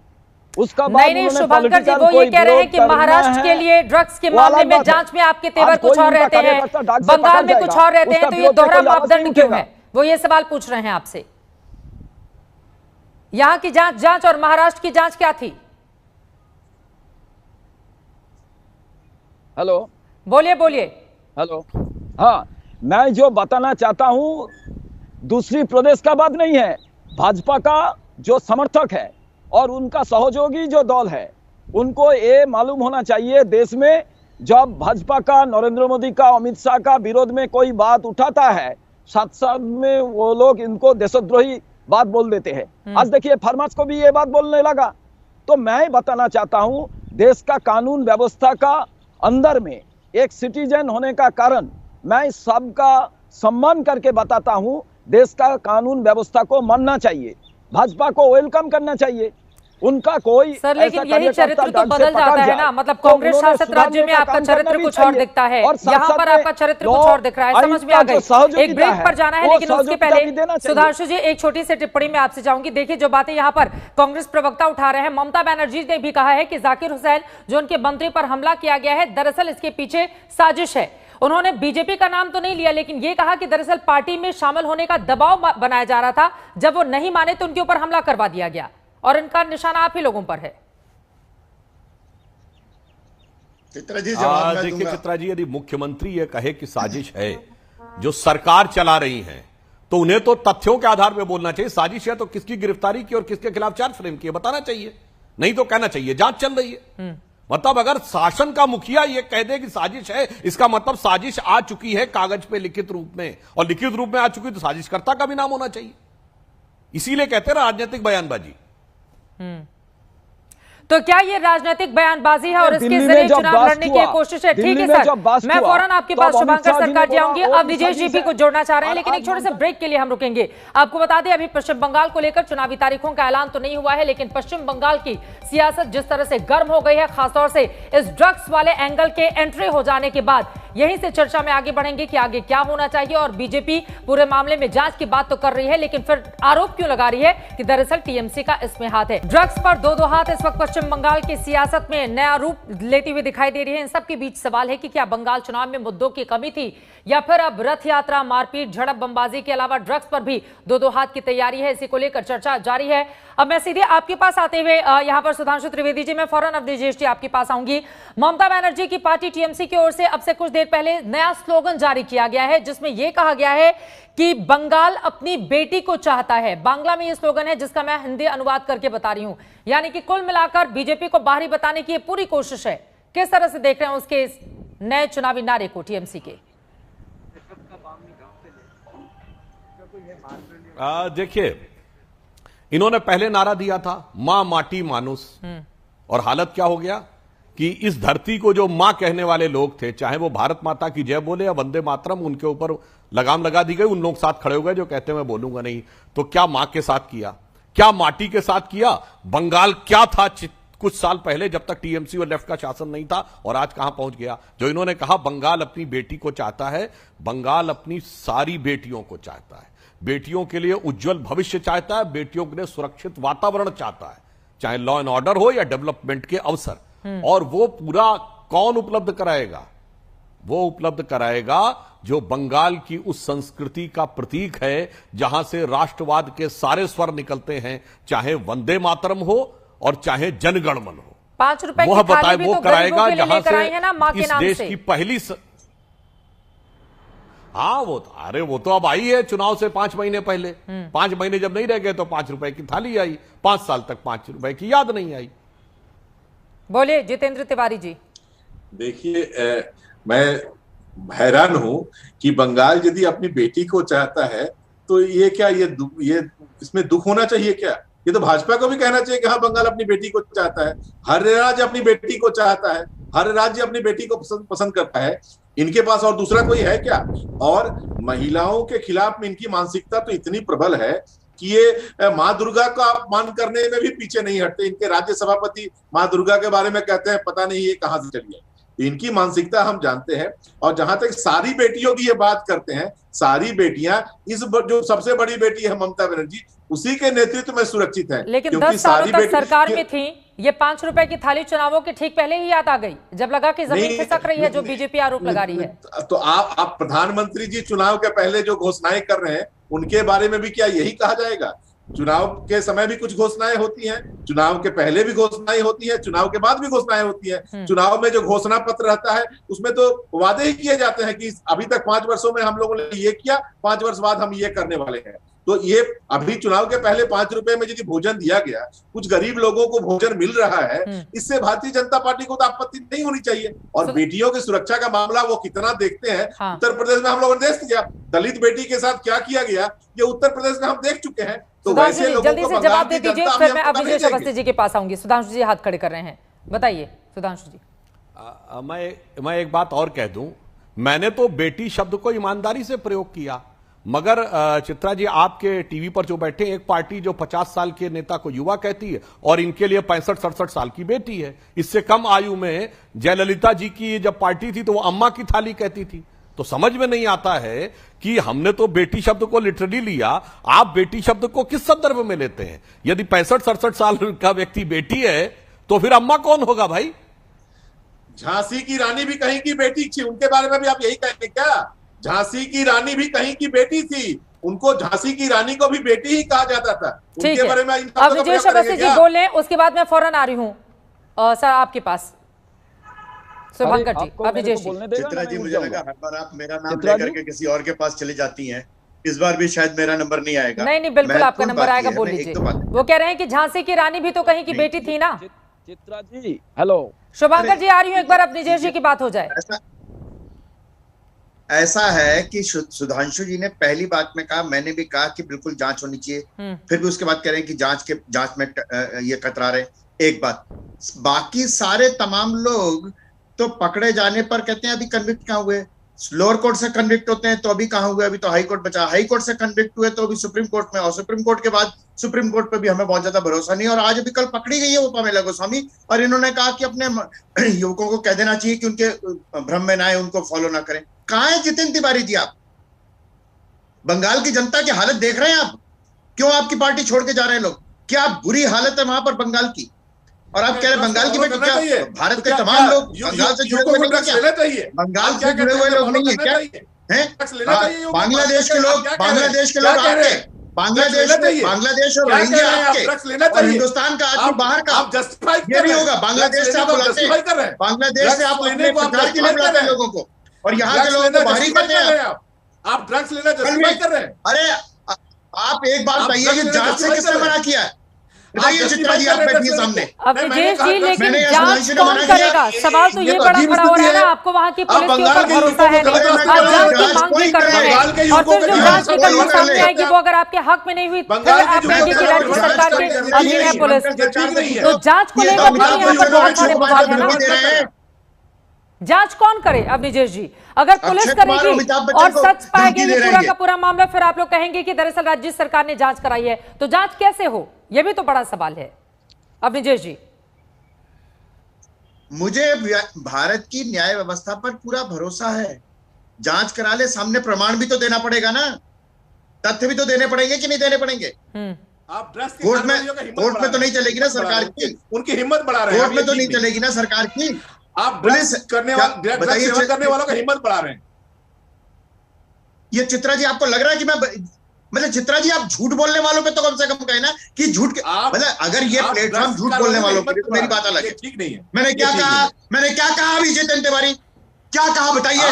Speaker 14: उसका
Speaker 1: नहीं शुभंकर जी, वो ये कह रहे हैं कि महाराष्ट्र के लिए ड्रग्स के मामले में जांच में आपके तेवर कुछ और रहते हैं, बंगाल में कुछ और रहते हैं, तो ये दोहरा मापदंड क्यों है? वो ये सवाल पूछ रहे हैं आपसे। यहां की जांच और महाराष्ट्र की जांच क्या थी?
Speaker 14: हेलो,
Speaker 1: बोलिए बोलिए।
Speaker 14: हेलो, हाँ, मैं जो बताना चाहता हूं दूसरी प्रदेश का बात नहीं है। भाजपा का जो समर्थक है और उनका सहयोगी जो दल है, उनको ये मालूम होना चाहिए देश में जब भाजपा का, नरेंद्र मोदी का, अमित शाह का विरोध में कोई बात उठाता है, साथ साथ में वो लोग इनको देशद्रोही बात बोल देते हैं। आज देखिए फार्मर्स को भी ये बात बोलने लगा। तो मैं बताना चाहता हूं देश का कानून व्यवस्था का अंदर में एक सिटीजन होने का कारण मैं सबका सम्मान करके बताता हूं, देश का कानून व्यवस्था को मानना चाहिए, भाजपा को वेलकम करना चाहिए। उनका कोई
Speaker 1: सर, लेकिन यही चरित्र तो बदल जाता है ना। मतलब कांग्रेस शासित राज्य में आपका चरित्र कुछ और दिखता है, यहाँ पर आपका चरित्र कुछ और दिख रहा है। समझ में आ गई। एक ब्रेक पर जाना है, लेकिन उसके पहले सुधांशु जी एक छोटी सी टिप्पणी में आपसे चाहूंगी। देखिए जो बातें यहाँ पर कांग्रेस प्रवक्ता उठा रहे हैं, ममता बनर्जी ने भी कहा है कि जाकिर हुसैन जो उनके मंत्री पर हमला किया गया है, दरअसल इसके पीछे साजिश है। उन्होंने बीजेपी का नाम तो नहीं लिया, लेकिन ये कहा कि दरअसल पार्टी में शामिल होने का दबाव बनाया जा रहा था। जब वो नहीं माने तो उनके ऊपर हमला करवा दिया गया, और इनका निशाना आप ही लोगों पर है।
Speaker 12: चित्रा जी
Speaker 13: देखिए चित्रा जी, यदि मुख्यमंत्री ये कहे कि साजिश है जो सरकार चला रही है, तो उन्हें तो तथ्यों के आधार पर बोलना चाहिए। साजिश है तो किसकी गिरफ्तारी की और किसके खिलाफ चार्ज फ्रेम किए बताना चाहिए, नहीं तो कहना चाहिए जांच चल रही है। मतलब अगर शासन का मुखिया ये कह दे कि साजिश है, इसका मतलब साजिश आ चुकी है कागज पे लिखित रूप में, और लिखित रूप में आ चुकी तो साजिशकर्ता का भी नाम होना चाहिए। इसीलिए कहते हैं राजनीतिक बयानबाजी।
Speaker 1: तो क्या ये राजनीतिक बयानबाजी है और इसके जरिए चुनाव लड़ने की कोशिश है? ठीक है सर, मैं फौरन आपके पास शुभंकर सरकार जी आऊंगी। अब विजय जी भी कुछ जोड़ना चाह रहे हैं, लेकिन एक छोटे से ब्रेक के लिए हम रुकेंगे। आपको बता दें अभी पश्चिम बंगाल को लेकर चुनावी तारीखों का ऐलान तो नहीं हुआ है, लेकिन पश्चिम बंगाल की सियासत जिस तरह से गर्म हो गई है, खासतौर से इस ड्रग्स वाले एंगल के एंट्री हो जाने के बाद, यहीं से चर्चा में आगे बढ़ेंगे कि आगे क्या होना चाहिए। और बीजेपी पूरे मामले में जांच की बात तो कर रही है, लेकिन फिर आरोप क्यों लगा रही है कि दरअसल टीएमसी का इसमें हाथ है। ड्रग्स पर दो हाथ इस वक्त पश्चिम बंगाल की सियासत में नया रूप लेती हुई दिखाई दे रही है। इन सबके बीच सवाल है कि क्या बंगाल चुनाव में मुद्दों की कमी थी, या फिर अब रथ यात्रा, मारपीट, झड़प, बमबाजी के अलावा ड्रग्स पर भी दो हाथ की तैयारी है। इसी को लेकर चर्चा जारी है। अब मैं सीधे आपके पास आते हुए यहां पर सुधांशु त्रिवेदी जी, मैं फौरन अवधेश जी आपके पास आऊंगी। ममता बनर्जी की पार्टी टीएमसी की ओर से अब से कुछ देर पहले नया स्लोगन जारी किया गया है, जिसमें यह कहा गया है कि बंगाल अपनी बेटी को चाहता है। बांग्ला में यह स्लोगन है, जिसका मैं हिंदी अनुवाद करके बता रही हूं। यानी कि कुल मिलाकर बीजेपी को बाहरी बताने की पूरी कोशिश है। किस तरह से देख रहे हैं उसके इस नए चुनावी नारे को टीएमसी के?
Speaker 13: देखिए, इन्होंने पहले नारा दिया था मां माटी मानुस, और हालत क्या हो गया कि इस धरती को जो मां कहने वाले लोग थे, चाहे वो भारत माता की जय बोले या वंदे मातरम, उनके ऊपर लगाम लगा दी गई। उन लोग साथ खड़े हो गए जो कहते हैं मैं बोलूंगा नहीं। तो क्या मां के साथ किया, क्या माटी के साथ किया? बंगाल क्या था कुछ साल पहले जब तक टीएमसी और लेफ्ट का शासन नहीं था, और आज कहां पहुंच गया? जो इन्होंने कहा बंगाल अपनी बेटी को चाहता है, बंगाल अपनी सारी बेटियों को चाहता है, बेटियों के लिए उज्जवल भविष्य चाहता है, बेटियों के लिए सुरक्षित वातावरण चाहता है, चाहे लॉ एंड ऑर्डर हो या डेवलपमेंट के अवसर। और वो पूरा कौन उपलब्ध कराएगा? वो उपलब्ध कराएगा जो बंगाल की उस संस्कृति का प्रतीक है, जहां से राष्ट्रवाद के सारे स्वर निकलते हैं, चाहे वंदे मातरम हो और चाहे जनगणमन हो,
Speaker 1: 5 रुपए
Speaker 13: वह
Speaker 1: की थाली
Speaker 13: बताए
Speaker 1: भी
Speaker 13: वो
Speaker 1: तो
Speaker 13: कराएगा
Speaker 1: गरीबों के लिए
Speaker 13: जहां
Speaker 1: लेकर आई है ना, माँ
Speaker 13: से
Speaker 1: के
Speaker 13: इस
Speaker 1: नाम
Speaker 13: देश
Speaker 1: से।
Speaker 13: की पहली हाँ वो तो अब आई है चुनाव से 5 महीने पहले। 5 महीने जब नहीं रह गए तो 5 रुपए की थाली आई, 5 साल तक 5 रुपए की याद नहीं आई।
Speaker 1: बोलिए जितेंद्र तिवारी जी।
Speaker 11: देखिए, मैं हैरान हूं कि बंगाल यदि अपनी बेटी को चाहता है तो ये क्या, ये इसमें दुख होना चाहिए क्या? ये तो भाजपा को भी कहना चाहिए कि हाँ, बंगाल अपनी बेटी को चाहता है। हर राज्य अपनी बेटी को चाहता है, हर राज्य अपनी बेटी को पसंद करता है। इनके पास और दूसरा कोई है क्या? और महिलाओं के खिलाफ में इनकी मानसिकता तो इतनी प्रबल है कि ये माँ दुर्गा का अपमान करने में भी पीछे नहीं हटते। इनके राज्य सभापति माँ दुर्गा के बारे में कहते हैं पता नहीं ये कहां से चली है। इनकी मानसिकता हम जानते हैं। और जहां तक सारी बेटियों की ये बात करते हैं, सारी बेटियां इस जो सबसे बड़ी बेटी है ममता बनर्जी, उसी के नेतृत्व में सुरक्षित है।
Speaker 1: लेकिन 10 सालों तक सरकार में थी, ये 5 रुपए की थाली चुनावों के ठीक पहले ही याद आ गई, जब लगा कि जमीन खिसक रही है, जो बीजेपी आरोप लगा रही है।
Speaker 11: तो आप प्रधानमंत्री जी चुनाव के पहले जो घोषणाएं कर रहे हैं, उनके बारे में भी क्या यही कहा जाएगा? चुनाव के समय भी कुछ घोषणाएं होती हैं, चुनाव के पहले भी घोषणाएं होती हैं, चुनाव के बाद भी घोषणाएं होती हैं। चुनाव में जो घोषणा पत्र रहता है उसमें तो वादे ही किए जाते हैं कि अभी तक 5 वर्षों में हम लोगों ने ये किया, 5 वर्ष बाद हम ये करने वाले हैं। तो ये अभी चुनाव के पहले 5 रुपए में यदि भोजन दिया गया, कुछ गरीब लोगों को भोजन मिल रहा है, इससे भारतीय जनता पार्टी को तो आपत्ति नहीं होनी चाहिए। और बेटियों की सुरक्षा का मामला वो कितना देखते हैं। उत्तर प्रदेश में हम लोगों ने देख लिया, दलित बेटी के साथ क्या किया गया, ये उत्तर प्रदेश में हम देख चुके हैं। तो वैसे लोगों
Speaker 1: जल्दी
Speaker 11: को
Speaker 1: से जवाब दे दीजिए, फिर मैं अभिजीत अवस्थी जी के पास आऊंगी। सुधांशु जी हाथ खड़े कर रहे हैं, बताइए सुधांशु जी।
Speaker 13: मैं एक बात और कह दूं, मैंने तो बेटी शब्द को ईमानदारी से प्रयोग किया, मगर चित्रा जी आपके टीवी पर जो बैठे एक पार्टी जो 50 साल के नेता को युवा कहती है और इनके लिए 65-67 साल की बेटी है। इससे कम आयु में जयललिता जी की जब पार्टी थी तो वो अम्मा की थाली कहती थी। तो समझ में नहीं आता है कि हमने तो बेटी शब्द को लिटरली लिया, आप बेटी शब्द को किस संदर्भ में लेते हैं? यदि 65-67 साल का व्यक्ति बेटी है तो फिर अम्मा कौन होगा भाई?
Speaker 11: झांसी की रानी भी कहीं की बेटी थी, उनके बारे में भी आप यही कहेंगे क्या? झांसी की रानी भी कहीं की बेटी थी, उनको झांसी की रानी को भी बेटी ही कहा जाता था। उनके बारे में
Speaker 1: अब विजय अवस्थी जी बोल रहे हैं, उसके बाद मैं फौरन आ रही हूँ सर आपके पास। शुभंकर जी, अब विजय
Speaker 12: चित्रा जी, मुझे लगा हर बार आप मेरा नाम लेकर के किसी और के पास चली जाती हैं, इस बार भी शायद मेरा नंबर नहीं आएगा।
Speaker 1: नहीं, बिल्कुल आपका नंबर आएगा, बोल लीजिए। वो कह रहे हैं कि झांसी की रानी भी तो कहीं की बेटी थी ना।
Speaker 14: चित्रा जी हेलो,
Speaker 1: शुभंकर जी आ रही हूँ, एक बार अब विजय जी की बात हो जाए।
Speaker 12: ऐसा है कि सुधांशु जी ने पहली बात में कहा, मैंने भी कहा कि बिल्कुल जांच होनी चाहिए, फिर भी उसके बाद कह रहे हैं कि जांच में ये कतरा रहे। एक बात, बाकी सारे तमाम लोग तो पकड़े जाने पर कहते हैं अभी कन्विक्ट कहाँ हुए, लोअर कोर्ट से कन्विक्ट होते हैं तो अभी कहाँ हुए, अभी तो हाई कोर्ट बचा, हाई कोर्ट से कन्विक्ट हुए तो अभी सुप्रीम कोर्ट में, और सुप्रीम कोर्ट के बाद सुप्रीम कोर्ट पे भी हमें बहुत ज्यादा भरोसा नहीं। और आज अभी कल पकड़ी गई है वो पामेला गोस्वामी, और इन्होंने कहा कि अपने युवकों को कह देना चाहिए कि उनके भ्रम में ना आए, उनको फॉलो ना करें। कहाँ है जितेंद्र तिवारी जी? आप बंगाल की जनता की हालत देख रहे हैं? आप क्यों आपकी पार्टी छोड़ के जा रहे हैं लोग? क्या बुरी हालत है वहां पर बंगाल की? और आप कह रहे हैं बंगाल की बेटी, क्या भारत के तमाम लोग बंगाल से जुड़े हुए नहीं है क्या? बंगाल से जुड़े हुए लोग नहीं है क्या? हैं? बांग्लादेश के लोग आपके, बांग्लादेश और रोहिंग्या आपके, और हिंदुस्तान का आदमी बाहर का, ये भी होगा। बांग्लादेश से आप बुलाते हैं, बांग्लादेश से आप अपने प्रचार के लिए बुलाते हैं लोगों को, और यहाँ के लोगों को बाहरी करते हैं।
Speaker 11: आप ड्रग्स लेना जस्टिफाई कर रहे हैं।
Speaker 12: अरे आप एक बात बताइए कि जांच से किसने मना किया है? बताइए चित्रा जी, आप बैठिए सामने।
Speaker 1: अब विजय जी, लेकिन जांच कौन करेगा? सवाल तो ये बड़ा खड़ा हो रहा है ना, आपको वहाँ की पुलिस के ऊपर भरोसा है नहीं, आप जांच की मांग भी कर रहे हैं, और फिर जो जांच निकल कर सामने आएगी वो अगर आपके हक में नहीं हुई, फिर आप कहेंगे कि राज्य सरकार के अधीन है पुलिस। तो जांच को लेकर यहाँ पर बहुत सारे विवाद है ना। जांच कौन करे? अब विजय जी, अगर पुलिस करेगी और सच पाएगी ये पूरा का पूरा मामला, फिर आप लोग कहेंगे कि दरअसल राज्य सरकार ने जांच कराई है, तो जांच कैसे हो? ये भी तो बड़ा सवाल है। अब विजय जी,
Speaker 12: मुझे भारत की न्याय व्यवस्था पर पूरा भरोसा है। जांच करा ले, सामने प्रमाण भी तो देना पड़ेगा ना, तथ्य भी तो देने पड़ेंगे कि नहीं देने पड़ेंगे?
Speaker 11: आप
Speaker 12: कोर्ट में तो नहीं चलेगी ना सरकार की,
Speaker 11: उनकी हिम्मत बढ़ा रहे हैं।
Speaker 12: कोर्ट में तो नहीं चलेगी ना सरकार की।
Speaker 11: आप पुलिस करने वालों का हिम्मत बढ़ा रहे हैं।
Speaker 12: ये चित्रा जी, आपको लग रहा है कि मैं मतलब चित्रा जी आप झूठ बोलने वालों पे तो कम से कम कहे ना कि झूठ मतलब अगर ये प्लेटफॉर्म झूठ बोलने वालों के लिए तो मेरी बात अलग है,
Speaker 11: ठीक नहीं है।
Speaker 12: मैंने क्या कहा अभी जितेंद्र तिवारी, क्या कहा बताइए,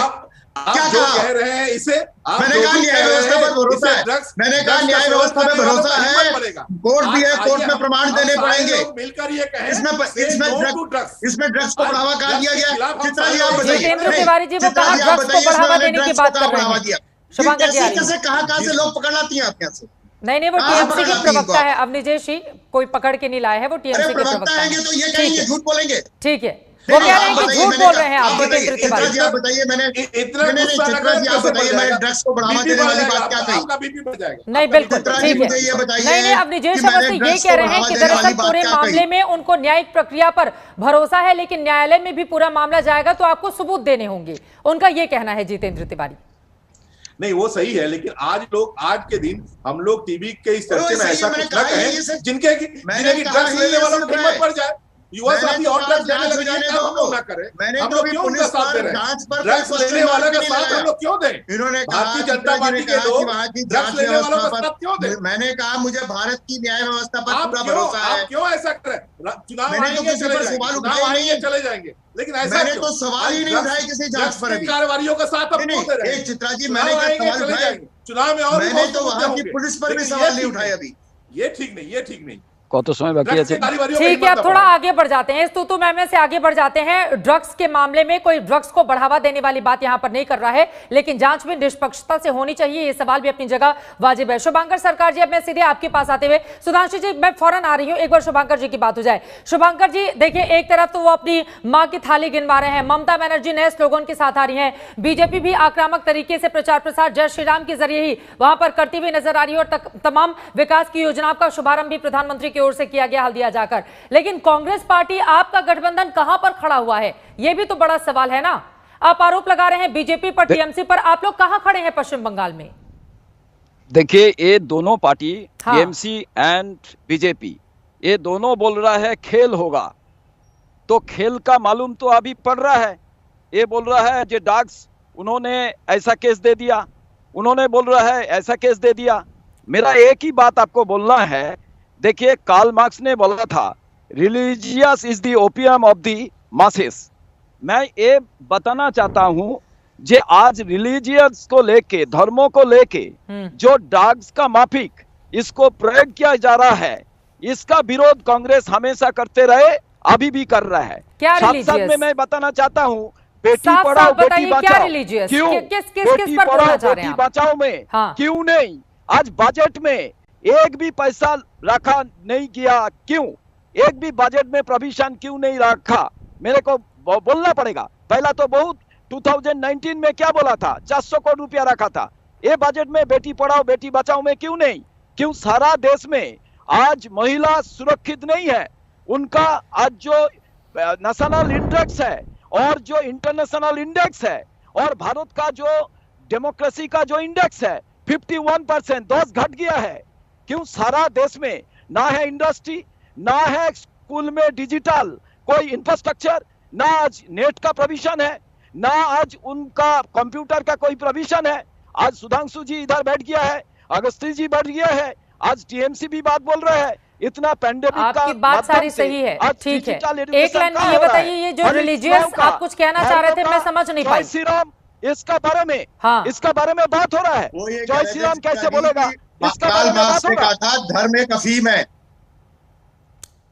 Speaker 12: क्या कहा?
Speaker 11: कह रहे हैं इसे
Speaker 12: मैंने कहा न्याय व्यवस्था पर भरोसा है, मैंने कहा न्याय व्यवस्था पर भरोसा है, कोर्ट भी है, कोर्ट में प्रमाण देने पड़ेंगे।
Speaker 11: मिलकर ये कहें
Speaker 12: इसमें ड्रग्स को बढ़ावा कहा दिया गया। चित्रा जी आप बताइए,
Speaker 1: जितेंद्र तिवारी जी वो कहा ड्रग्स को बढ़ावा देने की बात कर रहे हैं। शुभंकर जी
Speaker 12: कैसे कहाँ से लोग पकड़ लाती हैं आप यहाँ से?
Speaker 1: नहीं वो टीएमसी के प्रवक्ता है अवनिजेश जी, कोई पकड़ के नहीं लाया है, वो टीएमसी के प्रवक्ता है।
Speaker 12: तो ये कहेंगे झूठ बोलेंगे,
Speaker 1: ठीक है, वो कह रहे हैं कि झूठ बोल रहे हैं आप। जितेंद्र तिवारी
Speaker 12: जी आप बताइए, मैंने चित्रा जी आप बताइए, मैंने ड्रग्स को बढ़ावा देने वाली बात क्या कही?
Speaker 1: नहीं बिल्कुल ठीक है, नहीं अवनिजेश अवस्थी ये कह रहे हैं कि दरअसल पूरे मामले में उनको न्यायिक प्रक्रिया पर भरोसा है, लेकिन न्यायालय में भी पूरा मामला जाएगा तो आपको सबूत देने होंगे, उनका ये कहना है जितेंद्र तिवारी।
Speaker 11: नहीं वो सही है, लेकिन आज के दिन हम लोग टीवी के इस चर्चे में ऐसा कुछ न कहें जिनके ड्रग्स लेने वालों को हिम्मत पड़ जाए, युवा साथी और ड्रग्स लेने लग जाए, तब हम लोग ना करें। हम लोग क्यों उनका साथ दे रहे हैं? ड्रग्स लेने वालों का साथ हम लोग क्यों दें?
Speaker 12: इन्होंने
Speaker 11: भारतीय जनता पार्टी के लोग ड्रग्स लेने वालों का साथ क्यों दें?
Speaker 12: मैंने कहा मुझे भारत की न्याय व्यवस्था पर पूरा भरोसा है।
Speaker 11: आप क्यों ऐसा करें? चुनाव आएंगे चले जाएंगे, लेकिन ऐसा
Speaker 12: मैंने तो सवाल ही नहीं उठाया किसी जांच पर।
Speaker 11: कार्रवाइयों का साथ अब क्यों दे रहे हैं?
Speaker 12: चित्रा जी मैंने सवाल उठाया,
Speaker 11: चुनाव में और
Speaker 12: मैंने तो वहां की पुलिस पर भी सवाल नहीं उठाया अभी।
Speaker 11: ये ठीक नहीं।
Speaker 14: कत समय बाकी है?
Speaker 1: ठीक है, अब थोड़ा आगे बढ़ जाते हैं, इस तू मैं से आगे बढ़ जाते हैं। ड्रग्स के मामले में कोई ड्रग्स को बढ़ावा देने वाली बात यहां पर नहीं कर रहा है, लेकिन जांच में निष्पक्षता से होनी चाहिए, ये सवाल भी अपनी जगह वाजिब है। शुभंकर सरकार जी, अब मैं सीधे आपके पास आते हुए, सुधांशु जी मैं फौरन आ रही हूं, एक बार शुभंकर जी की बात हो जाए। शुभंकर जी देखिए, एक तरफ तो वो अपनी मां की थाली गिनवा रहे हैं, ममता बनर्जी नए स्लोगन के साथ आ रही है, बीजेपी भी आक्रामक तरीके से प्रचार प्रसार जय श्री राम के जरिए ही वहां पर करती हुई नजर आ रही है, और तमाम विकास की योजनाओं का शुभारंभ भी प्रधानमंत्री की ओर से किया गया हल्दिया जाकर। लेकिन कांग्रेस पार्टी, आपका गठबंधन कहां पर खड़ा हुआ है, यह भी तो बड़ा सवाल है ना। आप आरोप लगा रहे हैं बीजेपी पर, टीएमसी पर, आप लोग कहां खड़े हैं पश्चिम बंगाल में?
Speaker 14: देखिए, ये दोनों पार्टी टीएमसी एंड बीजेपी, ये दोनों बोल रहा है खेल होगा, तो खेल का मालूम तो अभी पड़ रहा है। ये बोल रहा है जो डॉग्स, उन्होंने ऐसा केस दे दिया, उन्होंने बोल रहा है ऐसा केस दे दिया। मेरा एक ही बात आपको बोलना है, देखिए कार्ल मार्क्स ने बोला था religious is the opium of the masses. मैं ये बताना चाहता हूं, जे आज रिलीजियस को लेके, धर्मों को लेके जो डॉग्स का माफिक इसको प्रयोग किया जा रहा है, इसका विरोध कांग्रेस हमेशा करते रहे, अभी भी कर रहा है। साथ साथ में मैं बताना चाहता हूं, बेटी पढ़ाओ बेटी बचाओ, क्यों बेटी पढ़ाओ बेटी बचाओ में क्यों नहीं आज बजट में एक भी पैसा रखा नहीं किया? क्यों एक भी बजट में प्रोविजन क्यों नहीं रखा? मेरे को बोलना पड़ेगा। पहला तो बहुत 2019 में क्या बोला था, 400 करोड़ रुपया रखा था। ये बजट में बेटी पढ़ाओ बेटी बचाओ में क्यों नहीं? क्यों सारा देश में आज महिला सुरक्षित नहीं है? उनका आज जो नेशनल इंडेक्स है और जो इंटरनेशनल इंडेक्स है और भारत का जो डेमोक्रेसी का जो इंडेक्स है 51%, 10 घट गया है। क्यों सारा देश में ना है इंडस्ट्री, ना है स्कूल में डिजिटल कोई इंफ्रास्ट्रक्चर, ना आज नेट का प्रोविजन है, ना आज उनका कंप्यूटर का कोई प्रोविजन है। आज सुधांशु जी इधर बैठ गया है, अगस्ती जी बैठ गया है, आज टीएमसी भी बात बोल रहा है। इतना पैंडेमिक
Speaker 1: आपकी बात सारी सही है, ठीक है। एक लाइन में ये बताइए, ये जो रिलीजियस आप कुछ कहना चाह रहे थे, मैं समझ नहीं पाई।
Speaker 14: जय श्री राम, इसका बारे में इसका बारे में बात हो रहा है। जय श्री राम कैसे बोलेगा? इसका बारे में बात हो रहा है।
Speaker 12: धर्म एक अफीम है,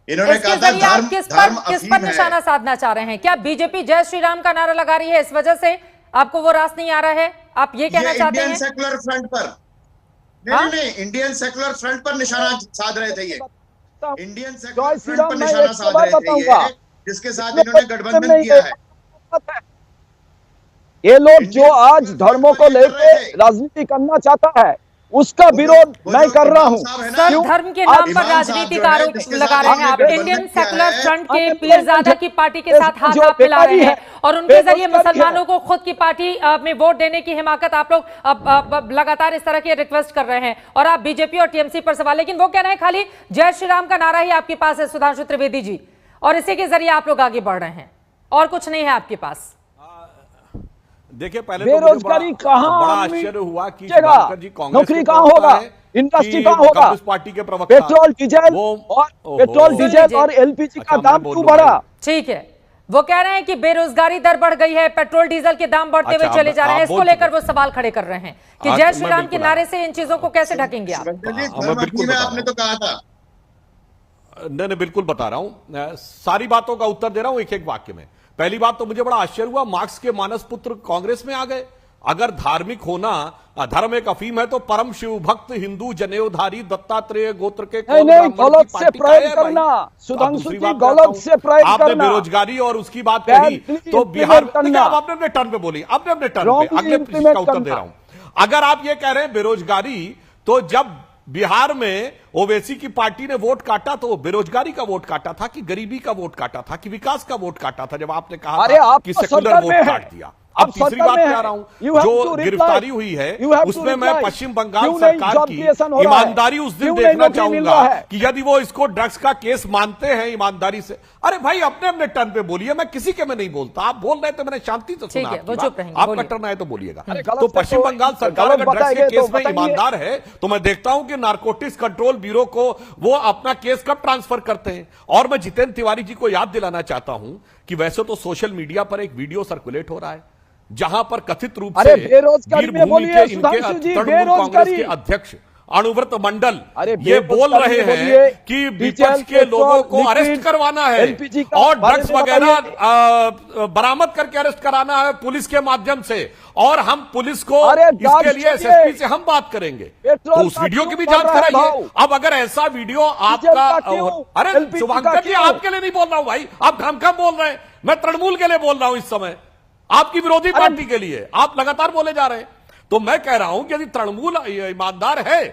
Speaker 12: इन्होंने कहा था
Speaker 1: धर्म किस पर निशाना साधना चाह रहे हैं? क्या बीजेपी जय श्री राम का नारा लगा रही है, इस वजह से आपको वो रास नहीं आ रहा है? आप ये कहना चाहते हैं?
Speaker 12: इंडियन सेकुलर फ्रंट पर नहीं, इंडियन सेकुलर फ्रंट पर निशाना साध रहे थे। ये इंडियन सेकुलर फ्रंट पर निशाना साध रहे थे, ये जिसके साथ इन्होंने गठबंधन किया है।
Speaker 14: ये लोग जो आज धर्मों को लेकर राजनीति करना चाहता है, उसका विरोध मैं कर रहा हूँ।
Speaker 1: सर, धर्म के नाम पर राजनीतिक आरोप लगा रहे हैं आप। इंडियन सेकुलर फ्रंट के पीरजादा की पार्टी के साथ हाथ मिला रहे हैं और उनके जरिए मुसलमानों को खुद की पार्टी में वोट देने की हिमाकत आप लोग लगातार इस तरह की रिक्वेस्ट कर रहे हैं, और आप बीजेपी और टीएमसी पर सवाल। लेकिन वो कह रहे हैं खाली जय श्री राम का नारा ही आपके पास है सुधांशु त्रिवेदी जी, और इसी के जरिए आप लोग आगे बढ़ रहे हैं, और कुछ नहीं है आपके पास।
Speaker 13: देखिए पहले
Speaker 14: बेरोजगारी कहाँ,
Speaker 13: बड़ा आश्चर्य हुआ कि शुभंकर जी कांग्रेस
Speaker 14: नौकरी कहाँ होगा, इंडस्ट्री कहाँ होगा,
Speaker 13: कांग्रेस पार्टी के प्रवक्ता
Speaker 14: पेट्रोल डीजल और एलपीजी का दाम क्यों बढ़ा?
Speaker 1: ठीक है, वो कह रहे हैं कि बेरोजगारी दर बढ़ गई है, पेट्रोल डीजल के दाम बढ़ते हुए चले जा रहे हैं। इसको लेकर वो सवाल खड़े कर रहे हैं कि जय श्री राम के नारे से इन चीजों को कैसे ढकेंगे आप?
Speaker 12: आपने तो कहा था।
Speaker 13: नहीं, बिल्कुल बता रहा हूं, सारी बातों का उत्तर दे रहा हूं एक एक वाक्य में। पहली बात तो मुझे बड़ा आश्चर्य हुआ, मार्क्स के मानस पुत्र कांग्रेस में आ गए। अगर धार्मिक होना धर्म एक अफीम है तो परम शिव भक्त हिंदू जनेऊधारी दत्तात्रेय गोत्र के
Speaker 14: गलत से प्रयोग करना, सुधांशु जी गलत से प्रयोग करना।
Speaker 13: आपने बेरोजगारी और उसकी बात कही तो बिहार आपने अपने टर्न पे बोली, आपने अपने टर्न पे, अगले प्रश्न का उत्तर दे रहा हूं। अगर आप ये कह रहे हैं बेरोजगारी, तो जब बिहार में ओवैसी की पार्टी ने वोट काटा तो बेरोजगारी का वोट काटा था कि गरीबी का वोट काटा था कि विकास का वोट काटा था? जब आपने कहा कि सेकुलर वोट काट दिया। अब तीसरी बात कह रहा हूं, जो गिरफ्तारी हुई है उसमें मैं पश्चिम बंगाल सरकार की ईमानदारी उस दिन देखना चाहूंगा कि यदि वो इसको ड्रग्स का केस मानते हैं ईमानदारी से। अरे भाई अपने अपने टर्न पे बोलिए, मैं किसी के में नहीं बोलता। आप बोल रहे थे, मैंने शांति से सुना आपका टर्न आए तो बोलिएगा। तो पश्चिम बंगाल सरकार अगर ड्रग्स के केस में ईमानदार है तो मैं देखता हूं कि नारकोटिक्स कंट्रोल ब्यूरो को वो अपना केस कब ट्रांसफर करते हैं। और मैं जितेंद्र तिवारी जी को याद दिलाना चाहता हूं कि वैसे तो सोशल मीडिया पर एक वीडियो सर्कुलेट हो रहा है जहां पर कथित रूप से वीरभूमि के इनके तृणमूल कांग्रेस के अध्यक्ष अणुव्रत मंडल ये बोल रहे हैं कि विपक्ष के लोगों को अरेस्ट करवाना है और ड्रग्स वगैरह बरामद करके अरेस्ट कराना है पुलिस के माध्यम से, और हम पुलिस को इसके लिए एसएसपी से हम बात करेंगे। तो उस वीडियो की भी जांच कराइए। अब अगर ऐसा वीडियो आपका, अरे शुभंकर जी आपके लिए नहीं बोल रहा हूं भाई, आप खम बोल रहे हैं, मैं तृणमूल के लिए बोल रहा हूं इस समय, आपकी विरोधी पार्टी के लिए आप लगातार बोले जा रहे हैं। तो मैं कह रहा हूं कि यदि तृणमूल ईमानदार है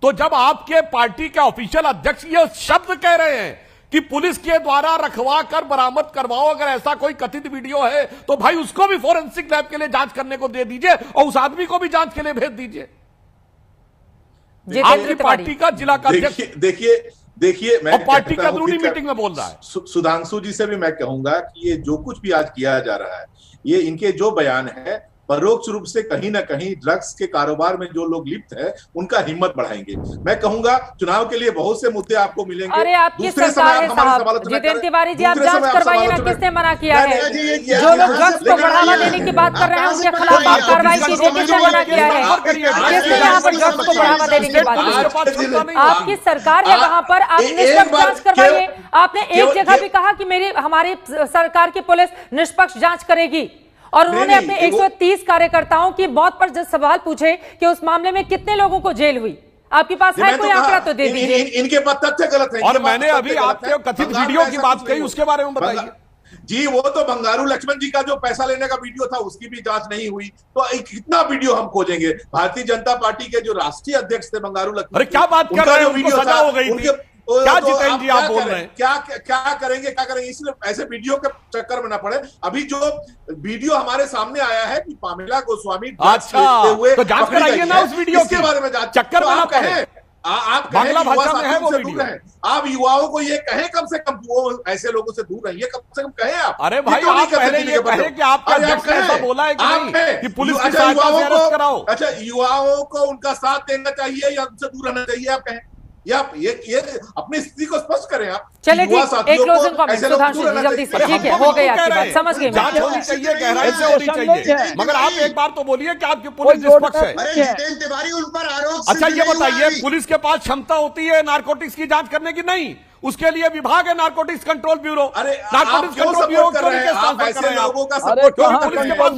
Speaker 13: तो जब आपके पार्टी के ऑफिशियल अध्यक्ष ये शब्द कह रहे हैं कि पुलिस के द्वारा रखवा कर बरामद करवाओ, अगर ऐसा कोई कथित वीडियो है तो भाई उसको भी फोरेंसिक लैब के लिए जांच करने को दे दीजिए और उस आदमी को भी जांच के लिए भेज दीजिए। आपकी पार्टी का जिला का अध्यक्ष
Speaker 11: देखिए मैं
Speaker 13: पार्टी का जरूरी मीटिंग में बोल रहा है।
Speaker 11: सुधांशु जी से भी मैं कहूंगा कि ये जो कुछ भी आज किया जा रहा है, ये इनके जो बयान है परोक्ष रूप से कहीं ना कहीं ड्रग्स के कारोबार में जो लोग लिप्त है उनका हिम्मत बढ़ाएंगे। मैं कहूंगा चुनाव के लिए बहुत से मुद्दे आपको मिलेंगे।
Speaker 1: अरे आपकी सरकार है साहब, जितेंद्र तिवारी जी आप जांच करवाइए ना, किसने मना किया है? जो लोग ड्रग्स को बढ़ावा देने की बात कर रहे हैं उनके खिलाफ आप कार्रवाई कीजिए, किसने मना किया है? किसने यहाँ पर ड्रग्स को बढ़ावा देने की बात की? आपकी सरकार है वहां पर, आप निष्पक्ष जांच करवाइए। आपने एक जगह भी कहा कि हमारी सरकार की पुलिस निष्पक्ष जांच करेगी, और उन्होंने अपने 130 कार्यकर्ताओं की मौत पर जब सवाल पूछे कि उस मामले में कितने लोगों को जेल हुई, आपके पास है कोई आंकड़ा तो दे दीजिए।
Speaker 11: इनके पास तथ्य गलत है।
Speaker 13: और मैंने अभी आपके कथित वीडियो की बात कही, उसके बारे में बताइए
Speaker 11: जी। वो तो बंगारू लक्ष्मण जी का जो पैसा लेने का वीडियो था उसकी भी जांच नहीं हुई, तो कितना वीडियो हम खोजेंगे? भारतीय जनता पार्टी के जो राष्ट्रीय अध्यक्ष थे बंगारू लक्ष्मण,
Speaker 13: अरे क्या बात कर रहे हैं, वीडियो सजा हो गई थी क्या? जितेंद्र जी आप बोल रहे हैं
Speaker 11: क्या करेंगे इसलिए ऐसे वीडियो के चक्कर में ना पड़े। अभी जो वीडियो हमारे सामने आया है कि पामेला गोस्वामी
Speaker 13: हुए, तो जांच कराइए ना उस वीडियो
Speaker 11: के बारे में, जांच
Speaker 13: चक्कर में ना पड़े।
Speaker 11: आप
Speaker 13: बांग्ला भाषा में है वो वीडियो।
Speaker 11: आप युवाओं को ये कहें कम से कम वो ऐसे लोगों से दूर रहिए, कम से कम कहें आप।
Speaker 13: अरे भाई आप पहले ये कहें कि आपका अध्यक्ष ऐसा बोला है कि नहीं कि पुलिस की सहायता से अरेस्ट कराओ।
Speaker 11: अच्छा, युवाओं को उनका साथ देना चाहिए या उनसे दूर रहना चाहिए, आप कहें या ये अपनी स्थिति को स्पष्ट करें आप।
Speaker 1: चलिए ठीक, एक क्लोजिंग कमेंट सुधांशु जी जल्दी से। ठीक है, हो गई आपकी बात, समझ गई।
Speaker 13: जांच होनी चाहिए, गहराई से होनी चाहिए, मगर आप एक बार तो बोलिए कि आपकी पुलिस निष्पक्ष है।
Speaker 12: जितेंद्र तिवारी उन पर आरोप।
Speaker 13: अच्छा ये बताइए, पुलिस के पास क्षमता होती है नारकोटिक्स की जांच करने की? नहीं, उसके लिए विभाग है narcotics control bureau. Narcotics control bureau
Speaker 11: कर रहे हैं आप ऐसे लोगों का
Speaker 1: सपोर्ट क्यों? पुलिस के पास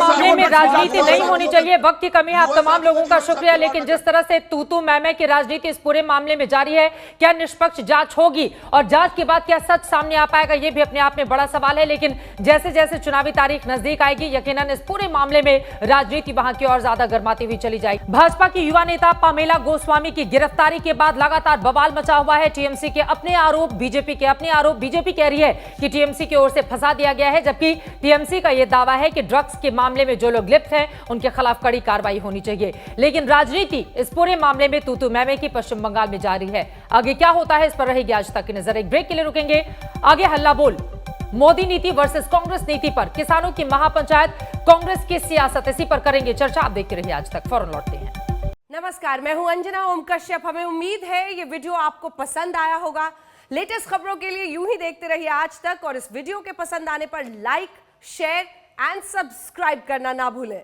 Speaker 1: मामले में राजनीति नहीं होनी चाहिए, वक्त की कमी है। आप तमाम लोगों का शुक्रिया, लेकिन जिस तरह से तू मैं की राजनीति इस पूरे मामले में जारी है, क्या निष्पक्ष जांच होगी और जांच के बाद क्या सच सामने आ पाएगा, ये भी अपने आप में बड़ा सवाल है। लेकिन जैसे जैसे चुनावी तारीख नजदीक आएगी, यकीनन इस पूरे मामले में राजनीति वहां की और ज्यादा गर्माती हुई चली जाएगी। भाजपा की युवा नेता पामेला गोस्वामी की गिरफ्तारी के बाद लगातार बवाल मचा हुआ है। टीएमसी के अपने आरोप, बीजेपी के अपने आरोप। बीजेपी कह रही है कि टीएमसी की ओर से फंसा दिया गया है, जबकि टीएमसी का यह दावा है कि ड्रग्स के मामले में जो लोग लिप्त हैं उनके खिलाफ कड़ी कार्रवाई होनी चाहिए। लेकिन राजनीति इस पूरे मामले में तू मैं की पश्चिम बंगाल में जारी है। आगे क्या होता है इस पर रहेगी आज तक की नजर। एक ब्रेक के लिए रुकेंगे, आगे हल्ला बोल मोदी नीति वर्सेस कांग्रेस नीति पर किसानों की महापंचायत, कांग्रेस की सियासत, इसी पर करेंगे चर्चा। आप देखते रहिए आज तक। फौरन लौटते हैं।
Speaker 15: नमस्कार, मैं हूं अंजना ओम कश्यप। हमें उम्मीद है ये वीडियो आपको पसंद आया होगा। लेटेस्ट खबरों के लिए यूं ही देखते रहिए आज तक, और इस वीडियो के पसंद आने पर लाइक, शेयर एंड सब्सक्राइब करना ना भूलें।